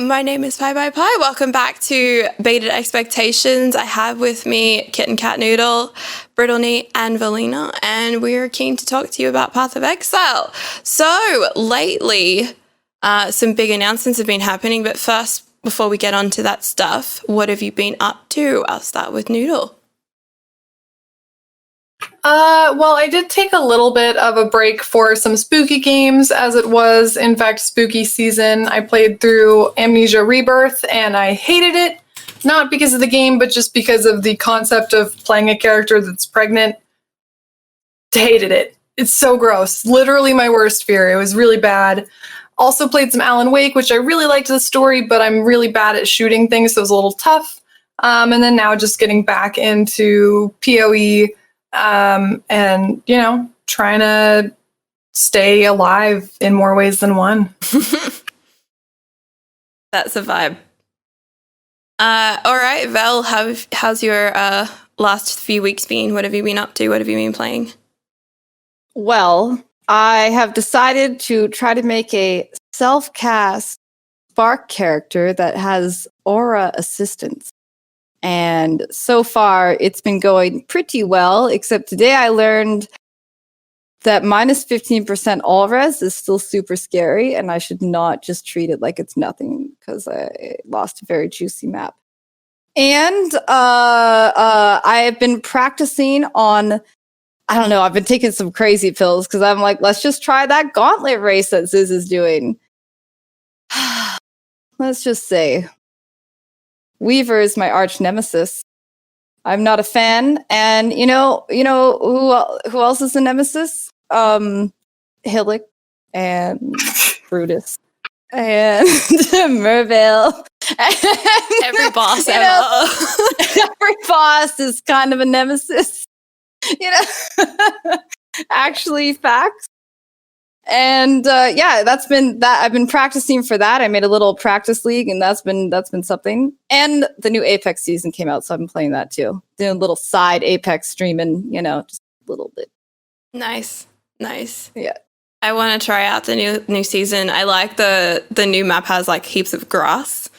My name is piebypie. Welcome back to Baited Expectations. I have with me KittenCatNoodle, Brittleknee, and Velyna, and we're keen to talk to you about Path of Exile. So, lately, some big announcements have been happening, but first, before we get on to that stuff, what have you been up to? I'll start with Noodle. Well, I did take a little bit of a break for some spooky games, as it was, in fact, spooky season. I played through Amnesia Rebirth, and I hated it. Not because of the game, but just because of the concept of playing a character that's pregnant. Hated it. It's so gross. Literally my worst fear. It was really bad. Also played some Alan Wake, which I really liked the story, but I'm really bad at shooting things, so it was a little tough. And then now just getting back into PoE, and, you know, trying to stay alive in more ways than one. That's a vibe. All right, Vel, how's your last few weeks been? What have you been up to? What have you been playing? Well, I have decided to try to make a self-cast Spark character that has aura assistance. And so far, it's been going pretty well, except today I learned that minus 15% all res is still super scary, and I should not just treat it like it's nothing, because I lost a very juicy map. And I have been practicing on, I don't know, I've been taking some crazy pills, because I'm like, let's just try that gauntlet race that Ziz is doing. Let's just say Weaver is my arch nemesis. I'm not a fan, and you know who else is a nemesis? Hillick and Brutus and Merville. Every boss ever. Every boss is kind of a nemesis. You know, actually, facts. And yeah, that's been that. I've been practicing for that. I made a little practice league, and that's been something. And the new Apex season came out, so I've been playing that too. Doing a little side Apex streaming, you know, just a little bit. Nice. Yeah, I want to try out the new season. I like the new map has like heaps of grass.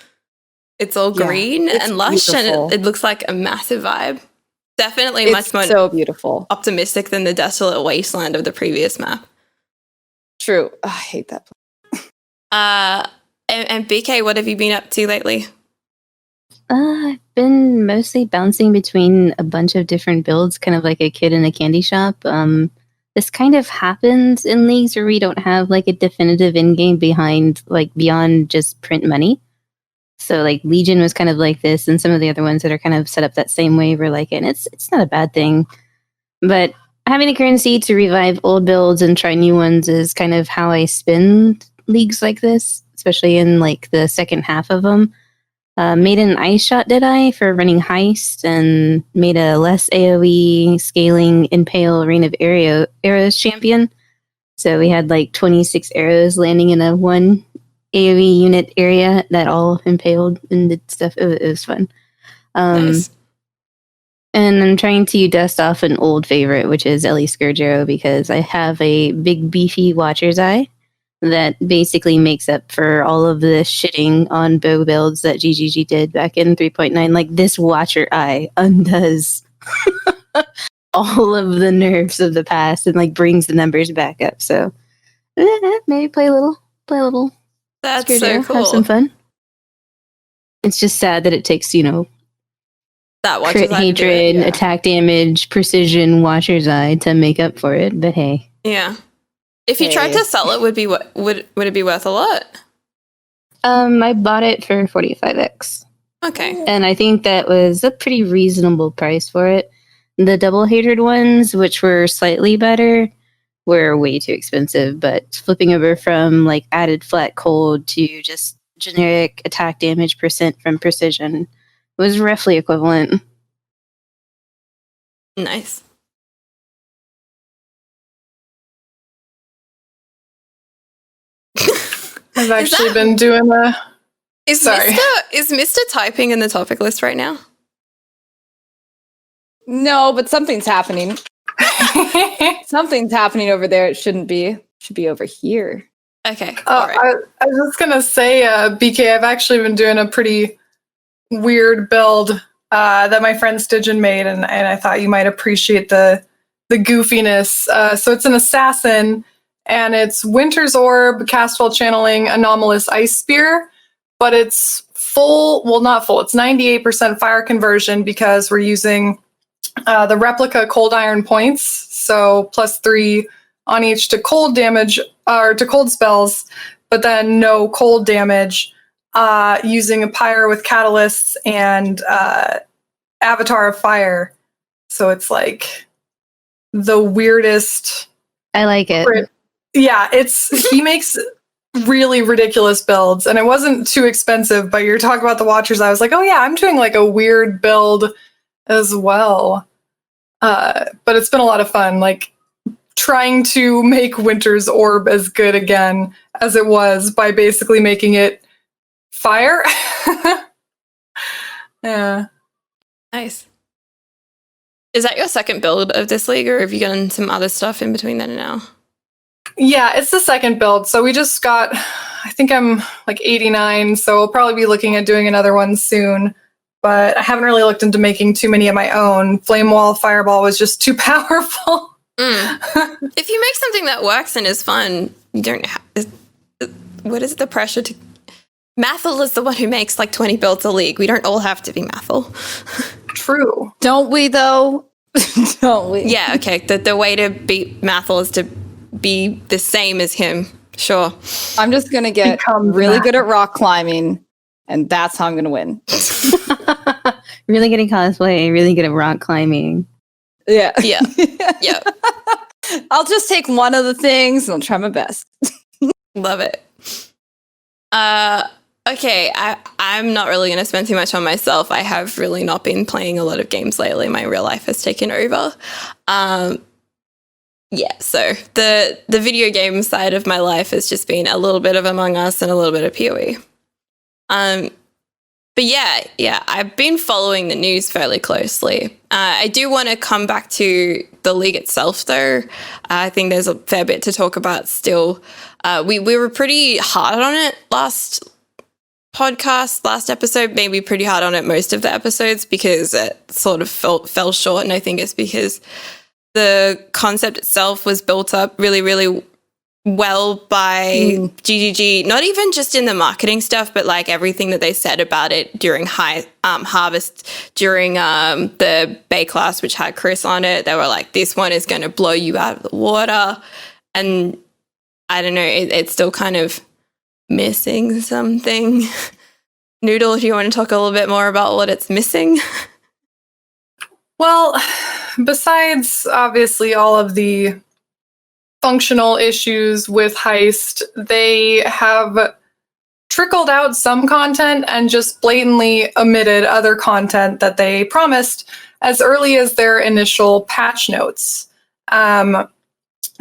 It's all green and lush, beautiful. And it looks like a massive vibe. Definitely much more so beautiful, optimistic than the desolate wasteland of the previous map. True. Oh, I hate that place. And BK, what have you been up to lately? I've been mostly bouncing between a bunch of different builds, kind of like a kid in a candy shop. This kind of happens in leagues where we don't have like a definitive in-game beyond just print money. So like Legion was kind of like this, and some of the other ones that are kind of set up that same way were like, and it's not a bad thing, but having the currency to revive old builds and try new ones is kind of how I spin leagues like this, especially in like the second half of them. Made an ice shot, did I, for running Heist, and made a less AoE scaling Impale Reign of Arrows champion. So we had like 26 arrows landing in a one AoE unit area that all impaled and did stuff. It was fun. Nice. And I'm trying to dust off an old favorite, which is Ellie Scourgero, because I have a big beefy Watcher's Eye that basically makes up for all of the shitting on bow builds that GGG did back in 3.9. Like, this Watcher Eye undoes all of the nerfs of the past and like brings the numbers back up. So maybe play a little. That's Scourgero, so cool. have some fun. It's just sad that it takes, that crit hatred, attack damage, precision, Watcher's Eye to make up for it, but hey. Yeah. If you tried to sell it, would it be worth a lot? I bought it for 45x. Okay. And I think that was a pretty reasonable price for it. The double hatred ones, which were slightly better, were way too expensive, but flipping over from like added flat cold to just generic attack damage percent from precision was roughly equivalent. Nice. I've actually been doing a... Is Mr. typing in the topic list right now? No, but something's happening. Something's happening over there. It shouldn't be. It should be over here. Okay. All right. I was just gonna say, BK, I've actually been doing a pretty weird build that my friend Stygian made, and I thought you might appreciate the goofiness. So it's an assassin, and it's Winter's Orb, cast while channeling Anomalous Ice Spear, but it's full, well, not full, it's 98% fire conversion because we're using the replica cold iron points, so +3 on each to cold damage, or to cold spells, but then no cold damage, using a pyre with catalysts and Avatar of Fire. So it's like the weirdest. I like it. Yeah, he makes really ridiculous builds, and it wasn't too expensive, but you're talking about the Watchers, I was like, oh yeah, I'm doing like a weird build as well. But it's been a lot of fun, like trying to make Winter's Orb as good again as it was by basically making it fire. Yeah. Nice. Is that your second build of this league, or have you done some other stuff in between then and now? Yeah, it's the second build. So we just got, I think I'm like 89, so I'll probably be looking at doing another one soon. But I haven't really looked into making too many of my own. Flame Wall Fireball was just too powerful. If you make something that works and is fun, you don't have. What is the pressure to. Mathel is the one who makes like 20 builds a league. We don't all have to be Mathel. True. Don't we, though? Don't we? Yeah, okay. The way to beat Mathel is to be the same as him. Sure. I'm just going to get really good at rock climbing, and that's how I'm going to win. Really good at cosplay, really good at rock climbing. Yeah. Yeah. Yeah. I'll just take one of the things and I'll try my best. Love it. Okay, I'm not really going to spend too much on myself. I have really not been playing a lot of games lately. My real life has taken over. Yeah, so the video game side of my life has just been a little bit of Among Us and a little bit of PoE. But yeah, I've been following the news fairly closely. I do want to come back to the league itself, though. I think there's a fair bit to talk about still. We were pretty hard on it last episode, maybe pretty hard on it most of the episodes because it sort of fell short, and I think it's because the concept itself was built up really, really well by GGG, not even just in the marketing stuff, but like everything that they said about it during Harvest, during the Bay class, which had Chris on it. They were like, this one is going to blow you out of the water. And I don't know, it's still kind of missing something. Noodle, do you want to talk a little bit more about what it's missing? Well, besides obviously all of the functional issues with Heist, they have trickled out some content and just blatantly omitted other content that they promised as early as their initial patch notes.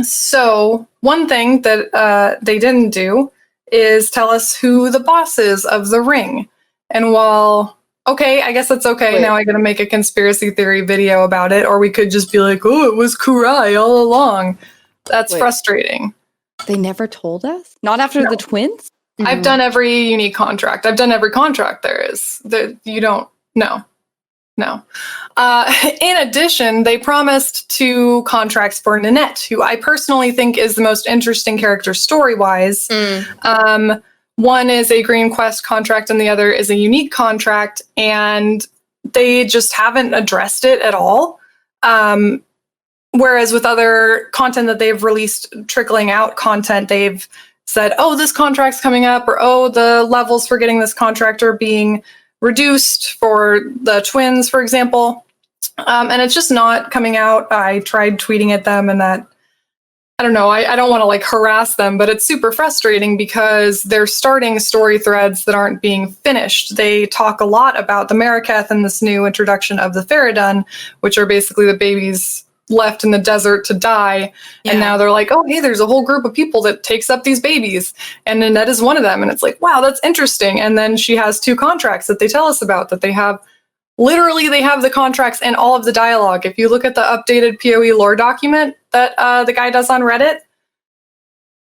So one thing that they didn't do is tell us who the boss is of the ring. And while, okay, I guess that's okay. Wait. Now I'm going to make a conspiracy theory video about it, or we could just be like, oh, it was Kurai all along. That's frustrating. They never told us? Not after the twins? Mm-hmm. I've done every unique contract. I've done every contract there is. You don't know. No. In addition, they promised 2 contracts for Nanette, who I personally think is the most interesting character story-wise. One is a Green Quest contract and the other is a unique contract, and they just haven't addressed it at all. Whereas with other content that they've released, trickling out content, they've said, oh, this contract's coming up, or oh, the levels for getting this contract are being reduced for the twins, for example. And it's just not coming out. I tried tweeting at them, and that, I don't know, I don't want to like harass them, but it's super frustrating because they're starting story threads that aren't being finished. They talk a lot about the Marraketh and this new introduction of the Faradun, which are basically the babies left in the desert to die. Yeah. And now they're like, oh, hey, there's a whole group of people that takes up these babies. And Nanette is one of them. And it's like, wow, that's interesting. And then she has 2 contracts that they tell us about that they have. Literally, they have the contracts and all of the dialogue. If you look at the updated PoE lore document that the guy does on Reddit,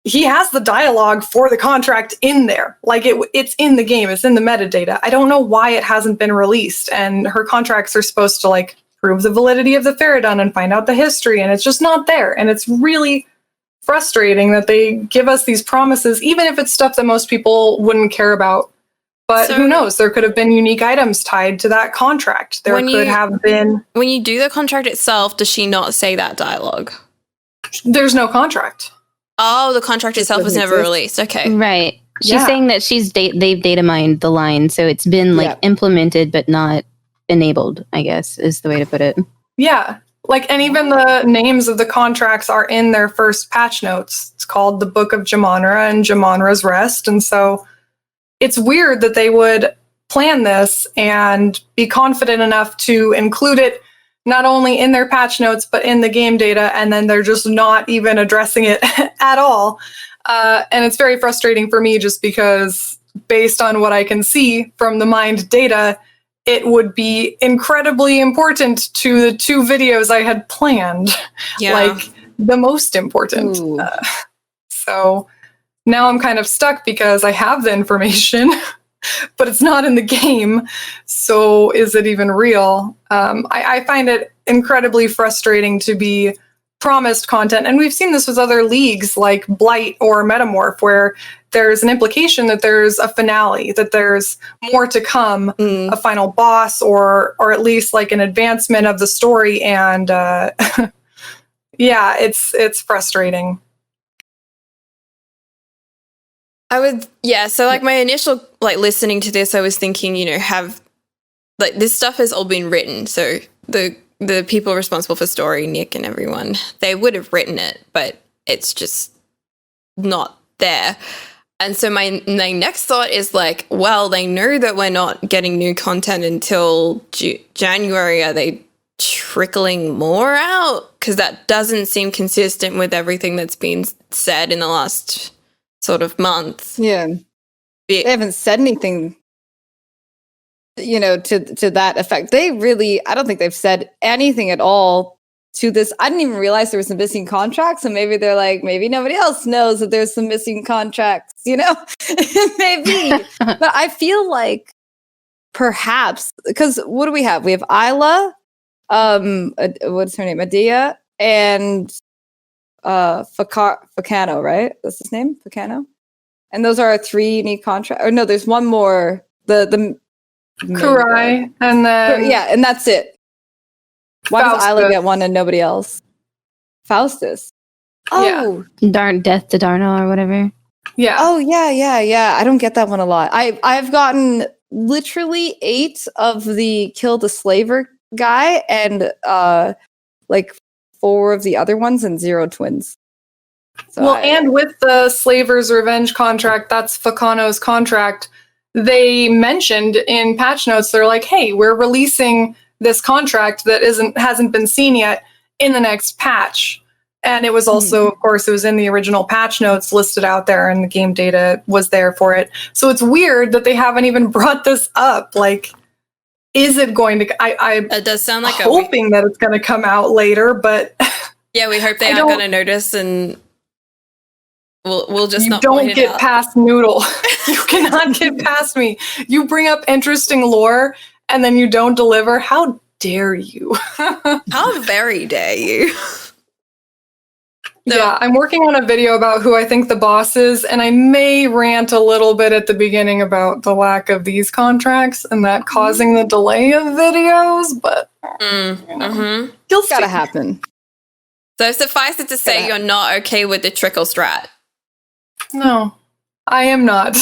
he has the dialogue for the contract in there. Like it's in the game, it's in the metadata. I don't know why it hasn't been released. And her contracts are supposed to like prove the validity of the Faradun and find out the history, and it's just not there. And it's really frustrating that they give us these promises, even if it's stuff that most people wouldn't care about. But So- who knows? There could have been unique items tied to that contract. There could have been. When you do the contract itself, does she not say that dialogue? There's no contract. Oh, the contract itself was doesn't never exist. released. Okay. Right. She's Yeah. saying that they've data mined the line, so it's been like Yeah. implemented but not enabled, I guess is the way to put it. Yeah. Like, and even the names of the contracts are in their first patch notes. It's called the Book of Jamonra and Jamonra's Rest. And so it's weird that they would plan this and be confident enough to include it not only in their patch notes, but in the game data. And then they're just not even addressing it at all. And it's very frustrating for me just because based on what I can see from the mined data, it would be incredibly important to the 2 videos I had planned. Yeah. Like the most important. Ooh. So now I'm kind of stuck because I have the information, but it's not in the game. So is it even real? I find it incredibly frustrating to be promised content. And we've seen this with other leagues like Blight or Metamorph, where there's an implication that there's a finale, that there's more to come, a final boss, or at least like an advancement of the story. And yeah, it's frustrating. So like my initial like listening to this, I was thinking, have like this stuff has all been written. So the people responsible for story, Nick and everyone, they would have written it, but it's just not there. And so my next thought is like, well, they know that we're not getting new content until January. Are they trickling more out? Because that doesn't seem consistent with everything that's been said in the last sort of month. Yeah. They haven't said anything, to that effect. They really, I don't think they've said anything at all to this. I didn't even realize there was some missing contracts. So maybe they're like, maybe nobody else knows that there's some missing contracts, maybe. But I feel like perhaps, because what do we have? We have Isla, what's her name? Adia, and Facano, right? That's his name? Facano? And those are our 3 unique contracts. Or no, there's one more. The Kurai, and then yeah, and that's it. Why does Isla get one and nobody else? Faustus. Oh, Death to Darno or whatever. yeah. Oh yeah. I don't get that one a lot. I've gotten literally 8 of the Kill the Slaver guy and like 4 of the other ones and 0 twins. So and with the Slaver's Revenge contract, that's Facano's contract. They mentioned in patch notes, they're like, hey, we're releasing this contract that hasn't been seen yet in the next patch. And it was also, of course, it was in the original patch notes listed out there, and the game data was there for it. So it's weird that they haven't even brought this up. Like, is it going to? It does sound like hoping that it's going to come out later, but yeah, we hope they aren't going to notice, and we'll just you not don't point it get out. past Noodle. You cannot get past me. You bring up interesting lore and then you don't deliver. How dare you? How very dare you? Yeah, I'm working on a video about who I think the boss is, and I may rant a little bit at the beginning about the lack of these contracts and that causing the delay of videos, but it's gotta happen. So suffice it to say, you're not okay with the trickle strat. No, I am not.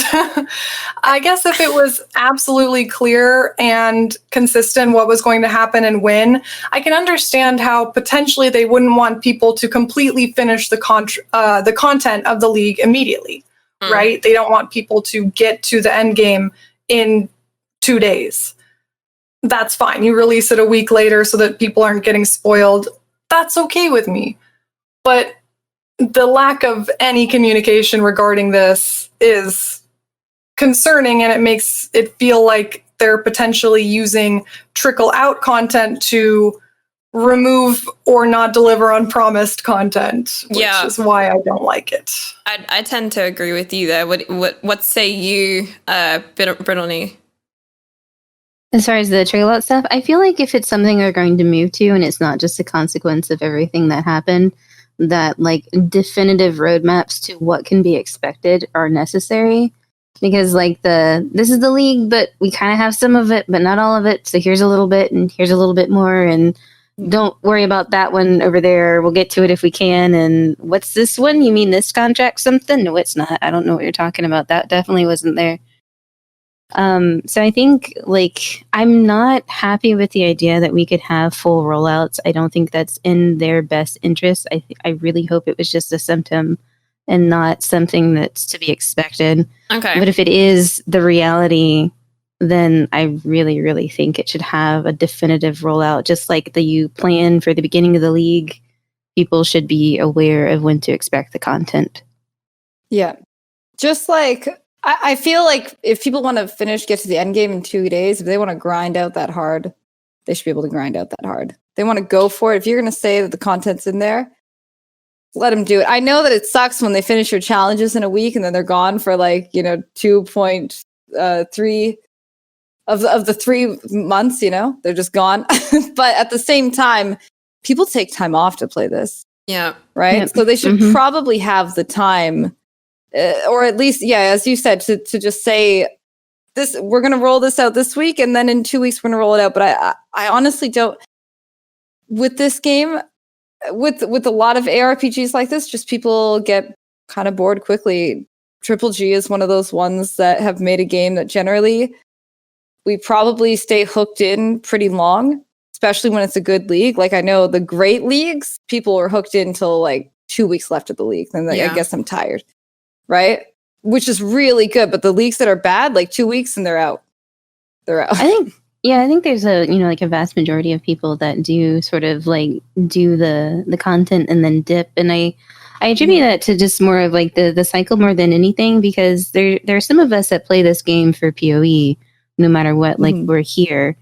I guess if it was absolutely clear and consistent what was going to happen and when, I can understand how potentially they wouldn't want people to completely finish the content of the league immediately, right? They don't want people to get to the end game in 2 days. That's fine. You release it a week later so that people aren't getting spoiled. That's okay with me. But the lack of any communication regarding this is concerning, and it makes it feel like they're potentially using trickle out content to remove or not deliver on promised content, which Yeah. is why I don't like it. I tend to agree with you there. What say you, Brittleknee? As far as the trail out stuff, I feel like if it's something they're going to move to and it's not just a consequence of everything that happened, that like definitive roadmaps to what can be expected are necessary. Because like this is the league, but we kind of have some of it, but not all of it. So here's a little bit and here's a little bit more, and don't worry about that one over there. We'll get to it if we can. And what's this one? You mean this contract something? No, it's not. I don't know what you're talking about. That definitely wasn't there. So I think like I'm not happy with the idea that we could have full rollouts. I don't think that's in their best interest. I really hope it was just a symptom and not something that's to be expected. Okay. But if it is the reality, then I really, really think it should have a definitive rollout. Just like you plan for the beginning of the league, people should be aware of when to expect the content. Yeah. Just like, I feel like if people want to get to the end game in 2 days, if they want to grind out that hard, they should be able to grind out that hard. They want to go for it. If you're going to say that the content's in there, let them do it. I know that it sucks when they finish your challenges in a week and then they're gone for 2.3 of the 3 months, they're just gone. But at the same time, people take time off to play this. Yeah. Right. Yep. So they should probably have the time, or at least, as you said, to just say this, we're going to roll this out this week. And then in 2 weeks, we're going to roll it out. But I honestly don't, with this game, with a lot of ARPGs like this, just people get kind of bored quickly. Triple G is one of those ones that have made a game that generally we probably stay hooked in pretty long, especially when it's a good league. Like I know the great leagues, people are hooked in till 2 weeks left of the league. Then I guess I'm tired, right? Which is really good. But the leagues that are bad, 2 weeks and they're out. They're out. I think there's a vast majority of people that do sort of do the content and then dip, and I attribute that to just more of the cycle more than anything, because there are some of us that play this game for PoE no matter what, we're here,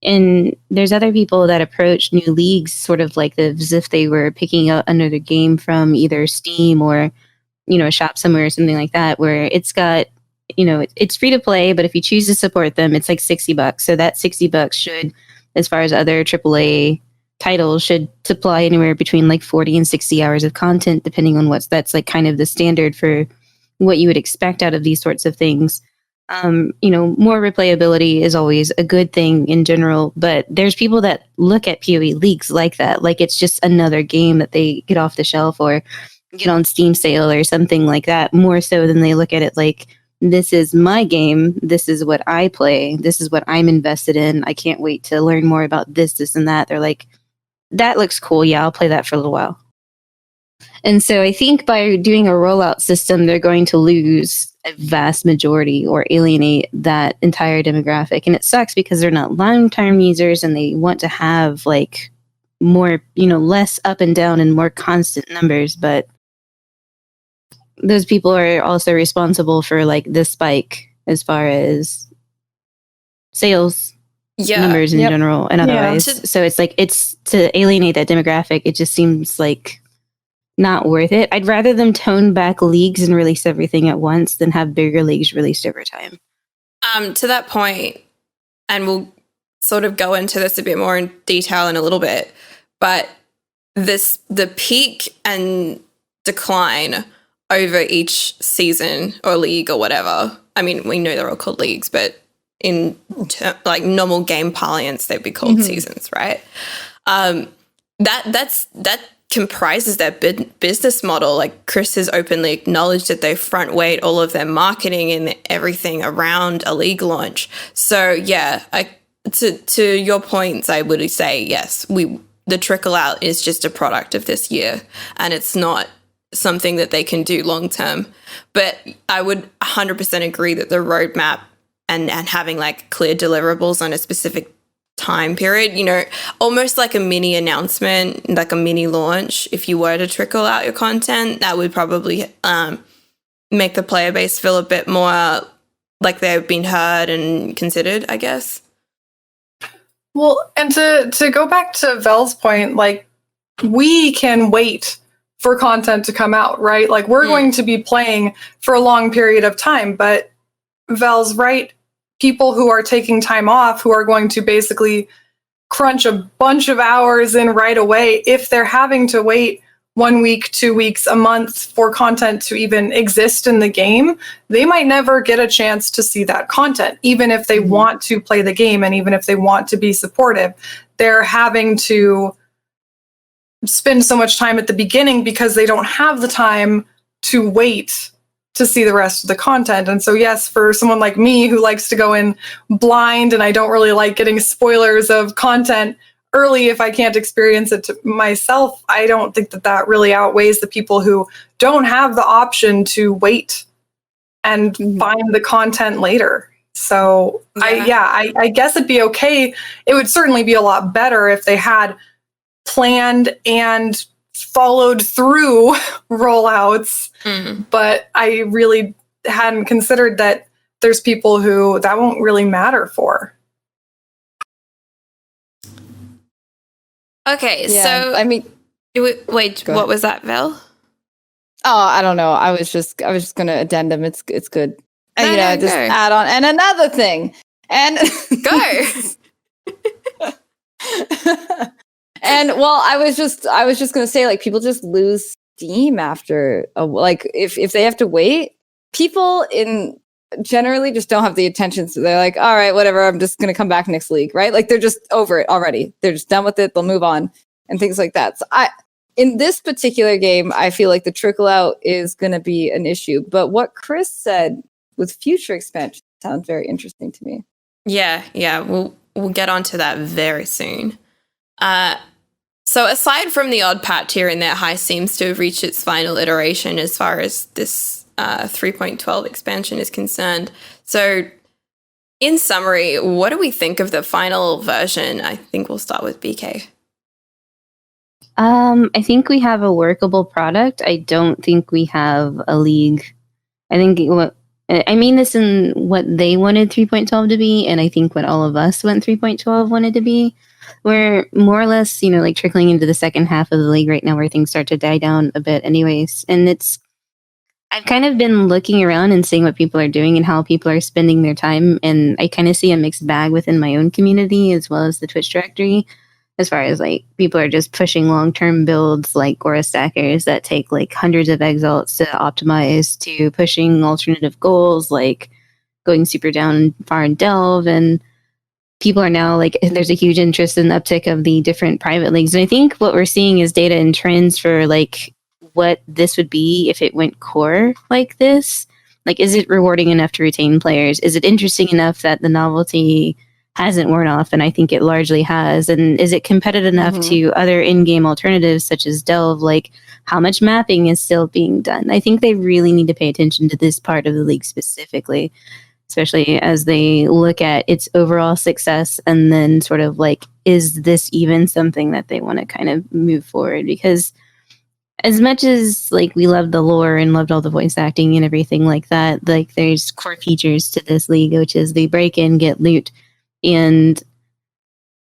and there's other people that approach new leagues sort of as if they were picking up another game from either Steam or a shop somewhere or something like that, where it's got it's free to play, but if you choose to support them, it's $60. So that $60 should, as far as other AAA titles, should supply anywhere between 40 and 60 hours of content, depending on that's kind of the standard for what you would expect out of these sorts of things. More replayability is always a good thing in general, but there's people that look at PoE leagues like that, it's just another game that they get off the shelf or get on Steam sale or something like that, more so than they look at it this is my game. This is what I play. This is what I'm invested in. I can't wait to learn more about this, and that. They're that looks cool. Yeah, I'll play that for a little while. And so I think by doing a rollout system, they're going to lose a vast majority or alienate that entire demographic. And it sucks because they're not long-term users and they want to have more, less up and down and more constant numbers. But those people are also responsible for the spike as far as sales numbers in general and otherwise. So it's to alienate that demographic. It just seems not worth it. I'd rather them tone back leagues and release everything at once than have bigger leagues released over time. To that point, and we'll sort of go into this a bit more in detail in a little bit, but the peak and decline over each season or league or whatever. I mean, we know they're all called leagues, but in normal game parlance, they'd be called seasons, right? That comprises their business model. Chris has openly acknowledged that they front weight all of their marketing and everything around a league launch. So yeah, to your points, I would say yes. The trickle out is just a product of this year, and it's not something that they can do long term. But I would 100% agree that the roadmap and having clear deliverables on a specific time period, almost like a mini announcement, like a mini launch, if you were to trickle out your content, that would probably make the player base feel a bit more like they've been heard and considered, I guess. Well, and to go back to Vel's point, like, we can wait for content to come out, right? Like, we're going to be playing for a long period of time, but Vel's right. People who are taking time off, who are going to basically crunch a bunch of hours in right away, if they're having to wait 1 week, 2 weeks, a month for content to even exist in the game, they might never get a chance to see that content, even if they want to play the game and even if they want to be supportive. They're having to spend so much time at the beginning because they don't have the time to wait to see the rest of the content. And so, yes, for someone like me who likes to go in blind and I don't really like getting spoilers of content early if I can't experience it myself, I don't think that really outweighs the people who don't have the option to wait and find the content later. So I guess it'd be okay. It would certainly be a lot better if they had planned and followed through rollouts. But I really hadn't considered that there's people who that won't really matter for. Okay, Yeah, so I mean, wait, Go what ahead. was that, Vel? oh, I don't know. I was just gonna addendum. It's good. And, No, just go. add on. And another thing. And Go. and well, I was just gonna say, like, people just lose steam after like if they have to wait. People in generally just don't have the attention, so they're like, all right, whatever, I'm just gonna come back next league, right? Like, they're just over it already. They're just done with it. They'll move on and things like that. So in this particular game, I feel like the trickle out is gonna be an issue. But what Chris said with future expansion sounds very interesting to me. Yeah, we'll get onto that very soon. So aside from the odd patch here and there, Heist seems to have reached its final iteration as far as this 3.12 expansion is concerned. So in summary, what do we think of the final version? I think we'll start with BK. I think we have a workable product. I don't think we have a league. I think I mean this in what they wanted 3.12 to be, and I think what all of us went 3.12 wanted to be. We're more or less, like trickling into the second half of the league right now where things start to die down a bit anyways. And I've kind of been looking around and seeing what people are doing and how people are spending their time. And I kind of see a mixed bag within my own community as well as the Twitch directory, as far as like people are just pushing long-term builds like Aura stackers that take like hundreds of exalts to optimize, to pushing alternative goals like going super down far in Delve. And people are now like, there's a huge interest in the uptick of the different private leagues. And I think what we're seeing is data and trends for like what this would be if it went core like this. Like, is it rewarding enough to retain players? Is it interesting enough that the novelty hasn't worn off? And I think it largely has. And is it competitive enough to other in-game alternatives such as Delve? Like, how much mapping is still being done? I think they really need to pay attention to this part of the league specifically, especially as they look at its overall success and then sort of like, is this even something that they want to kind of move forward? Because as much as like we loved the lore and loved all the voice acting and everything like that, like there's core features to this league, which is they break in, get loot. And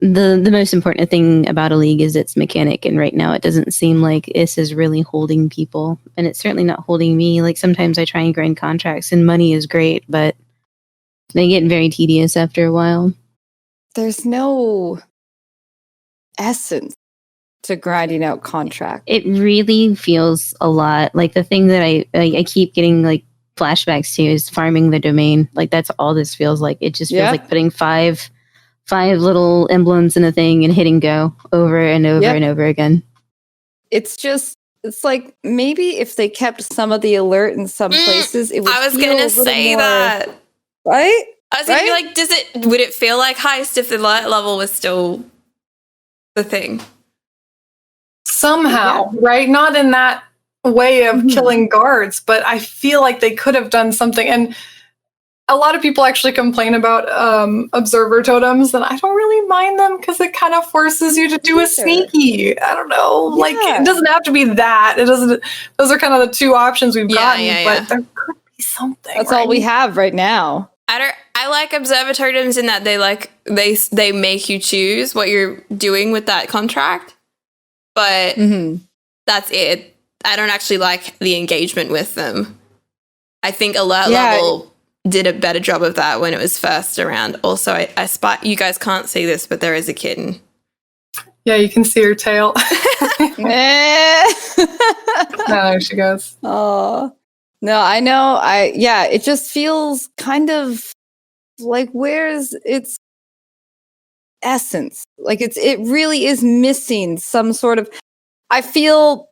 the most important thing about a league is its mechanic. And right now it doesn't seem like this is really holding people. And it's certainly not holding me. Like sometimes I try and grind contracts and money is great, but they get very tedious after a while. There's no essence to grinding out contract. It really feels a lot like the thing that I keep getting like flashbacks to is farming the domain. Like that's all this feels like. It just feels like putting five little emblems in a thing and hitting go over and over and over again. It's like maybe if they kept some of the alert in some places, it would I was feel gonna a little say more, that. right? I was gonna be like, would it feel like Heist if the light level was still the thing? Somehow, right? Not in that way of killing guards, but I feel like they could have done something. And a lot of people actually complain about observer totems, and I don't really mind them because it kind of forces you to do a sneaky. I don't know. Like, it doesn't have to be that. It doesn't. Those are kind of the two options we've gotten, but there could be something. That's all we have right now. I I like observer totems in that they make you choose what you're doing with that contract, but that's it. I don't actually like the engagement with them. I think alert level did a better job of that when it was first around. Also, I spot, you guys can't see this, but there is a kitten. Yeah, you can see her tail. There she goes. Oh, no, I know. It just feels kind of like, where's its essence? Like it really is missing some sort of, I feel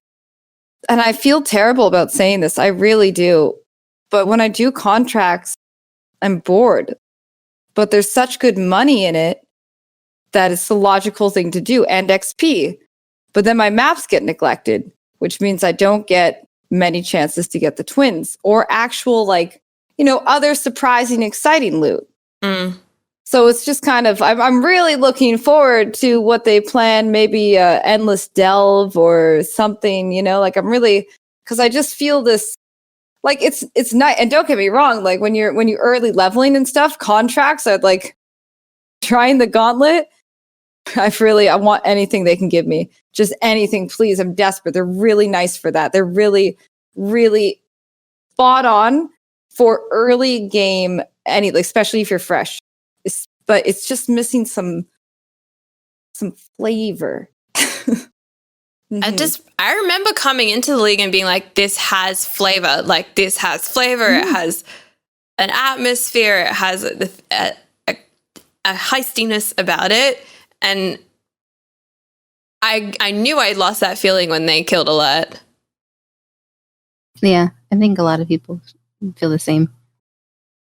terrible about saying this. I really do. But when I do contracts, I'm bored. But there's such good money in it that it's the logical thing to do, and XP. But then my maps get neglected, which means I don't get many chances to get the twins or actual, other surprising, exciting loot. So it's just kind of, I'm really looking forward to what they plan, maybe endless delve or something, I'm really, because I just feel this, like it's nice. And don't get me wrong, like when you're early leveling and stuff, contracts are like trying the gauntlet. I want anything they can give me. Just anything, please. I'm desperate. They're really nice for that. They're really, really spot on for early game, especially if you're fresh. But it's just missing some flavor. I remember coming into the league and being like, this has flavor. Like, this has flavor. It has an atmosphere. It has a heistiness about it. And I knew I'd lost that feeling when they killed Alert. Yeah, I think a lot of people feel the same.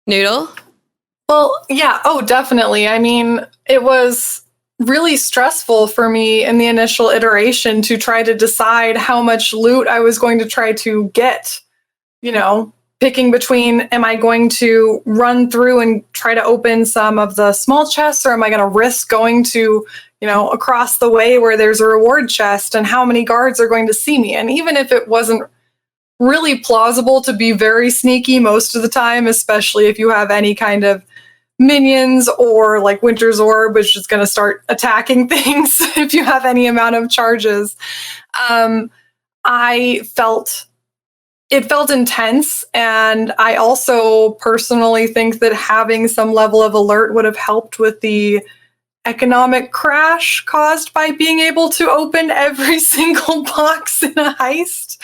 Noodle? Well, yeah. Oh, definitely. I mean, it was really stressful for me in the initial iteration to try to decide how much loot I was going to try to get, picking between, am I going to run through and try to open some of the small chests, or am I going to risk going to, across the way where there's a reward chest, and how many guards are going to see me? And even if it wasn't really plausible to be very sneaky most of the time, especially if you have any kind of minions or like Winter's Orb, which is going to start attacking things if you have any amount of charges. It felt intense, and I also personally think that having some level of alert would have helped with the economic crash caused by being able to open every single box in a heist.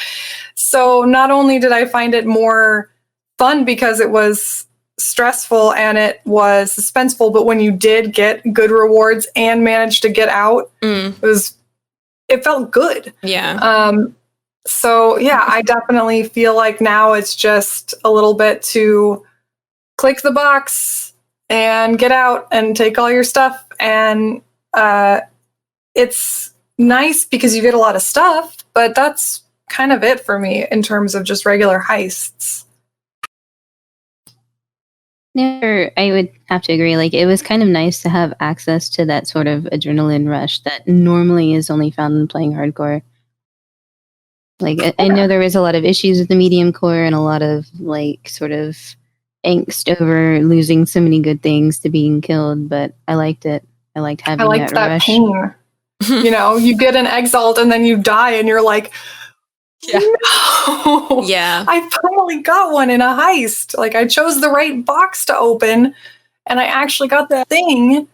So not only did I find it more fun because it was stressful and it was suspenseful, but when you did get good rewards and managed to get out, it felt good. Yeah. So yeah, I definitely feel like now it's just a little bit to click the box and get out and take all your stuff. And it's nice because you get a lot of stuff, but that's kind of it for me in terms of just regular heists. I would have to agree. Like, it was kind of nice to have access to that sort of adrenaline rush that normally is only found in playing hardcore. Like, I know there was a lot of issues with the medium core and a lot of, like, sort of angst over losing so many good things to being killed, but I liked it. I liked having that rush. Pain. You get an exalt and then you die and you're like, no. Yeah. I finally got one in a heist. Like, I chose the right box to open and I actually got that thing.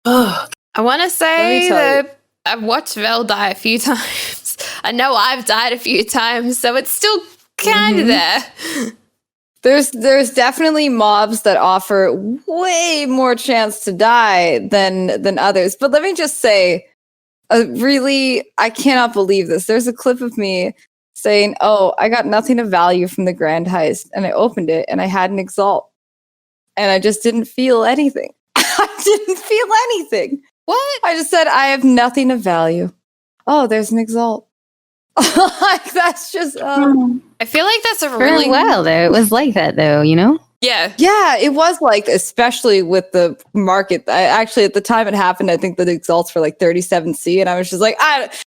I want to say that I've watched Vel die a few times. I know I've died a few times, so it's still kind of there. There's definitely mobs that offer way more chance to die than others. But let me just say, I cannot believe this. There's a clip of me saying, "Oh, I got nothing of value from the Grand Heist," and I opened it and I had an exalt, and I just didn't feel anything. I didn't feel anything. What? I just said, I have nothing of value. Oh, there's an exalt. Like, that's just. I feel like that's a really well, though. It was like that, though. Yeah. Yeah, it was like, especially with the market. Actually, at the time it happened, I think the exalts were like 37C, and I was just like,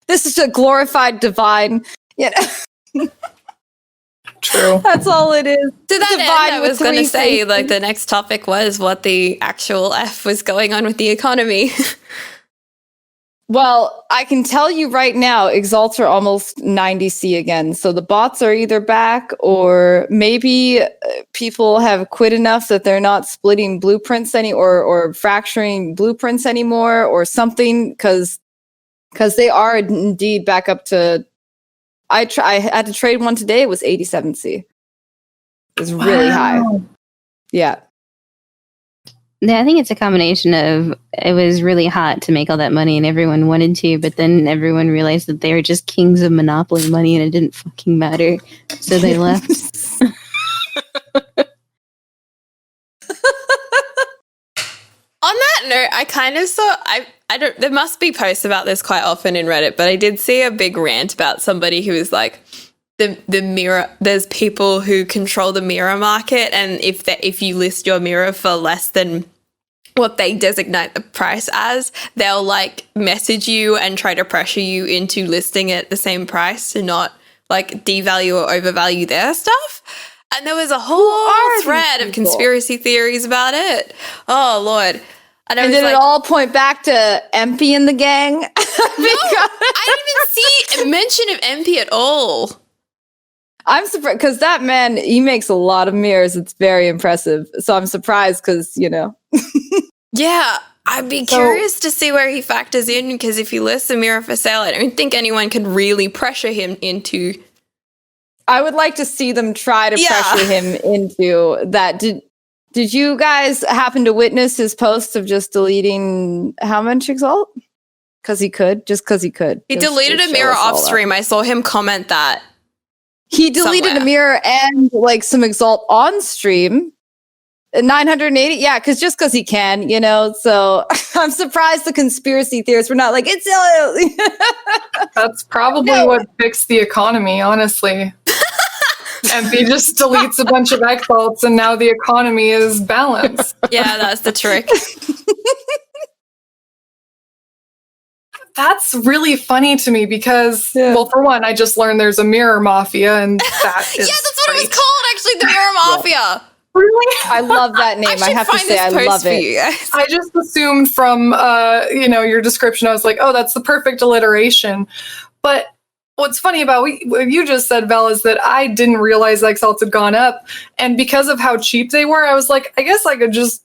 this is a glorified divine. True. That's all it is. To that Divide end, I with was going to 3 say, faces. like, the next topic was what the actual F was going on with the economy. Well, I can tell you right now, exalts are almost 90C again. So the bots are either back or maybe people have quit enough that they're not splitting blueprints or fracturing blueprints anymore or something because they are indeed back up to. I had to trade one today. It was 87C. It's really high. Yeah. Yeah, I think it's a combination of it was really hot to make all that money and everyone wanted to, but then everyone realized that they were just kings of monopoly money and it didn't fucking matter. So they left. On that note, I kind of saw I don't there must be posts about this quite often in Reddit, but I did see a big rant about somebody who was like the mirror, there's people who control the mirror market, and if you list your mirror for less than what they designate the price as, they'll like message you and try to pressure you into listing it the same price to not like devalue or overvalue their stuff. And there was a whole thread of conspiracy theories about it. Oh, Lord. And did it all point back to MP and the gang? No, I didn't even see a mention of MP at all. I'm surprised because that man, he makes a lot of mirrors. It's very impressive. So I'm surprised because, Yeah, I'd be curious to see where he factors in, because if he lists a mirror for sale, I don't think anyone can really pressure him into. I would like to see them try to pressure him into that. Did you guys happen to witness his posts of just deleting how much Exalt? Because he could. He deleted a mirror off stream. I saw him comment that. He deleted a mirror and like some Exalt on stream. 980, yeah, because he can, So I'm surprised the conspiracy theorists were not like it's. That's probably what fixed the economy, honestly. MP just deletes a bunch of exalts, and now the economy is balanced. Yeah, that's the trick. That's really funny to me because, well, for one, I just learned there's a mirror mafia, and that is that's what it was called, actually, the mirror mafia. Really? I love that name. I have to say, I love it. I just assumed from, your description, I was like, oh, that's the perfect alliteration. But what's funny about what you just said, Vel, is that I didn't realize exalts had gone up. And because of how cheap they were, I was like, I guess I could just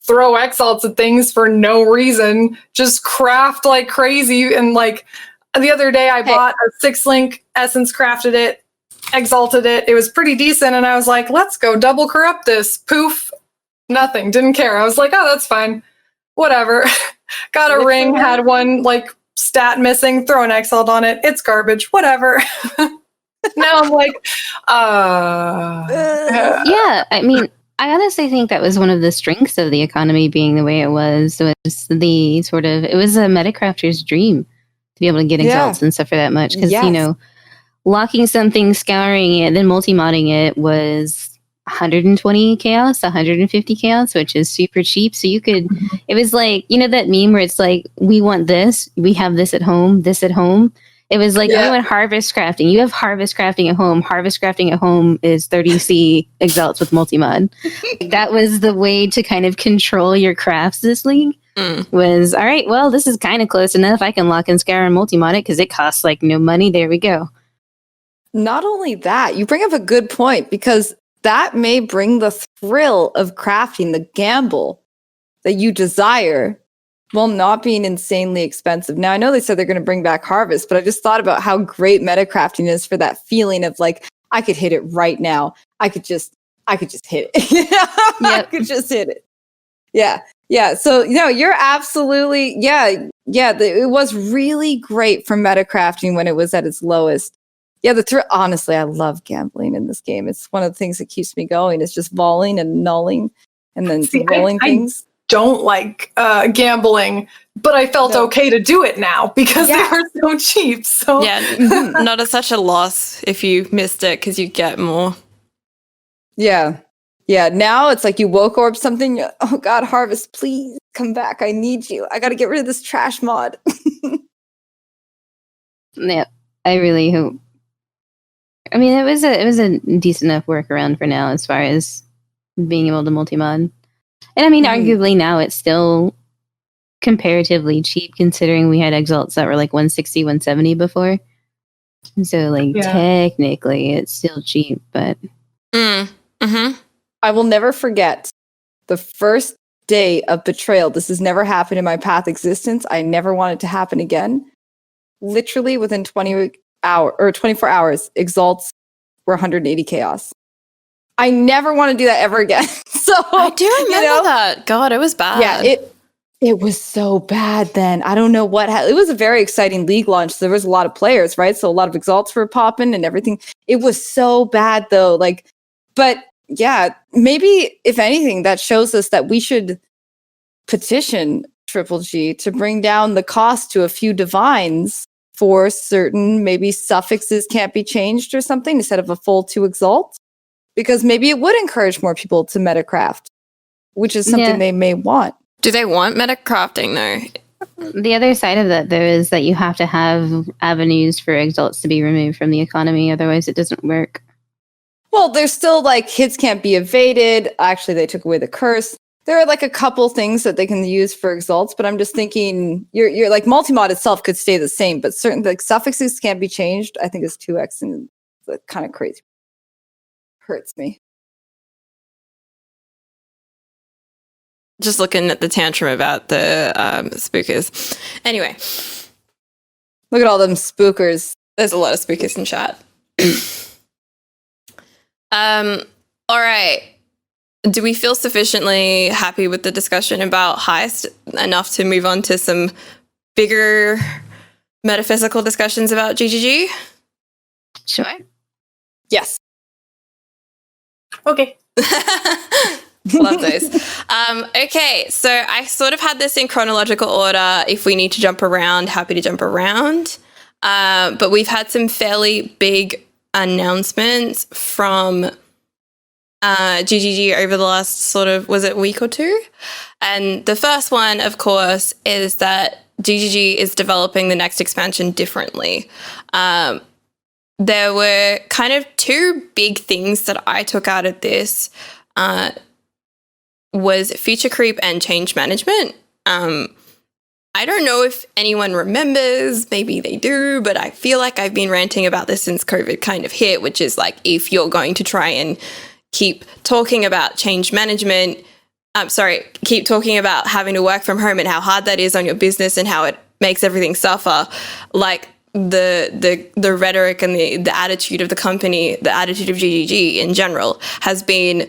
throw exalts at things for no reason, just craft like crazy. And like the other day I bought a 6-link essence, crafted it, exalted it. It was pretty decent. And I was like, let's go double corrupt this. Poof. Nothing. Didn't care. I was like, oh, that's fine. Whatever. Got a ring, had one like stat missing, throw an exalt on it. It's garbage. Whatever. Now I'm like, Yeah, I mean, I honestly think that was one of the strengths of the economy being the way it was. It was it was a Metacrafter's dream to be able to get exalts and stuff for that much. Because, locking something, scouring it, then multi-modding it was 120 chaos, 150 chaos, which is super cheap. So you could, it was like, that meme where it's like, we want this, we have this at home, this at home. It was like, you want harvest crafting. You have harvest crafting at home. Harvest crafting at home is 30C exalts with multi-mod. That was the way to kind of control your crafts this league. Was, all right, well, this is kind of close enough. I can lock and scour and multi-mod it because it costs like no money. There we go. Not only that, you bring up a good point because that may bring the thrill of crafting, the gamble that you desire, while not being insanely expensive. Now, I know they said they're going to bring back Harvest, but I just thought about how great metacrafting is for that feeling of like, I could hit it right now. I could just hit it. I could just hit it. Yeah. Yeah. So, you're absolutely, it was really great for metacrafting when it was at its lowest. Yeah, honestly, I love gambling in this game. It's one of the things that keeps me going. It's just volleying and nulling and then rolling things. Don't like gambling, but I felt okay to do it now because they were so cheap. So not as such a loss if you missed it because you get more. Yeah. Now it's like you woke orb something. Oh God, Harvest, please come back. I need you. I got to get rid of this trash mod. Yeah, I really hope. I mean, it was a decent enough workaround for now as far as being able to multi-mod. And I mean, arguably now it's still comparatively cheap considering we had exalts that were like 160, 170 before. So like technically it's still cheap, but I will never forget the first day of betrayal. This has never happened in my path existence. I never want it to happen again. Literally within 24 hours, exalts were 180 chaos. I never want to do that ever again. So I do remember that. God, it was bad. Yeah, it was so bad then. I don't know what it was a very exciting league launch. So there was a lot of players, right? So a lot of exalts were popping and everything. It was so bad though. Like, but yeah, maybe if anything, that shows us that we should petition Triple G to bring down the cost to a few divines for certain maybe suffixes can't be changed or something instead of a full 2 exalt. Because maybe it would encourage more people to metacraft, which is something they may want. Do they want metacrafting though? The other side of that, though, is that you have to have avenues for exalts to be removed from the economy. Otherwise, it doesn't work. Well, there's still like hits can't be evaded. Actually, they took away the curse. There are like a couple things that they can use for exalts, but I'm just thinking you're like multi-mod itself could stay the same, but certain like suffixes can't be changed. I think is 2x and it's kind of crazy. Hurts me. Just looking at the tantrum about the spookers. Anyway. Look at all them spookers. There's a lot of spookers in chat. All right. Do we feel sufficiently happy with the discussion about Heist enough to move on to some bigger metaphysical discussions about GGG? Sure. Yes. Okay. Love those. Okay, so I sort of had this in chronological order. If we need to jump around, happy to jump around. But we've had some fairly big announcements from GGG over the last sort of, was it week or two? And the first one, of course, is that GGG is developing the next expansion differently. There were kind of 2 big things that I took out of this. Was feature creep and change management. I don't know if anyone remembers, maybe they do, but I feel like I've been ranting about this since COVID kind of hit, which is like if you're going to try and keep talking about change management, keep talking about having to work from home and how hard that is on your business and how it makes everything suffer, like the rhetoric and the attitude of the company, the attitude of GGG in general has been,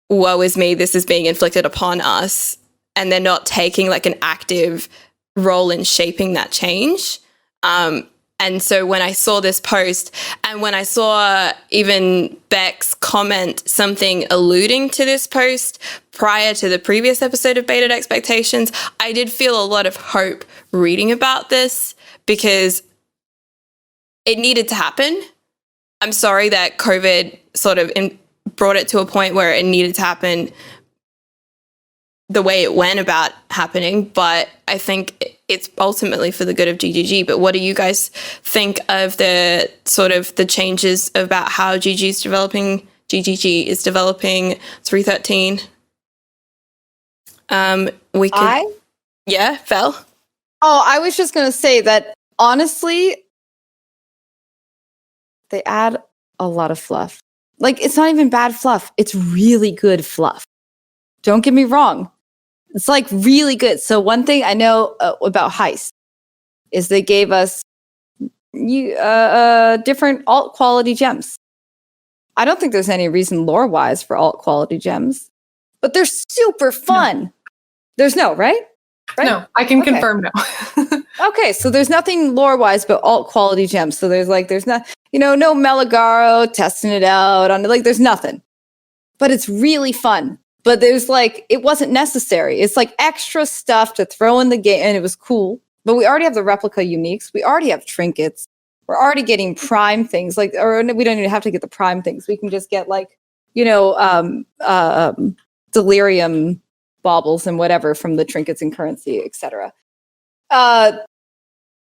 woe is me, this is being inflicted upon us. And they're not taking like an active role in shaping that change. And so when I saw this post and when I saw even Beck's comment something alluding to this post prior to the previous episode of Baited Expectations, I did feel a lot of hope reading about this because it needed to happen. I'm sorry that COVID sort of brought it to a point where it needed to happen the way it went about happening, but I think it's ultimately for the good of GGG. But what do you guys think of the sort of the changes about how GGG is developing 313? Yeah, Vel? Oh, I was just going to say that honestly, they add a lot of fluff. Like, it's not even bad fluff. It's really good fluff. Don't get me wrong. It's like really good. So one thing I know about Heist is they gave us different alt quality gems. I don't think there's any reason lore wise for alt quality gems, but they're super fun. No. There's right? No, I can confirm no. Okay, so there's nothing lore wise but alt quality gems. So there's not, no Meligaro testing it out on there's nothing, but it's really fun. But there's it wasn't necessary. It's like extra stuff to throw in the game, and it was cool. But we already have the replica uniques. We already have trinkets. We're already getting prime things. Or we don't even have to get the prime things. We can just get delirium baubles and whatever from the trinkets and currency, etc.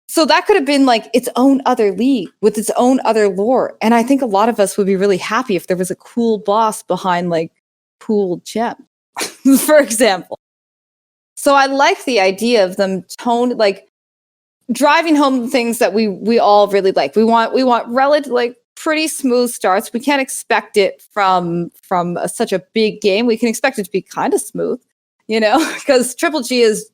So that could have been like its own other league with its own other lore. And I think a lot of us would be really happy if there was a cool boss behind like cool gem, for example. So I like the idea of them like driving home the things that we all really like. We want relative, like pretty smooth starts. We can't expect it from such a big game. We can expect it to be kind of smooth, because Triple G is.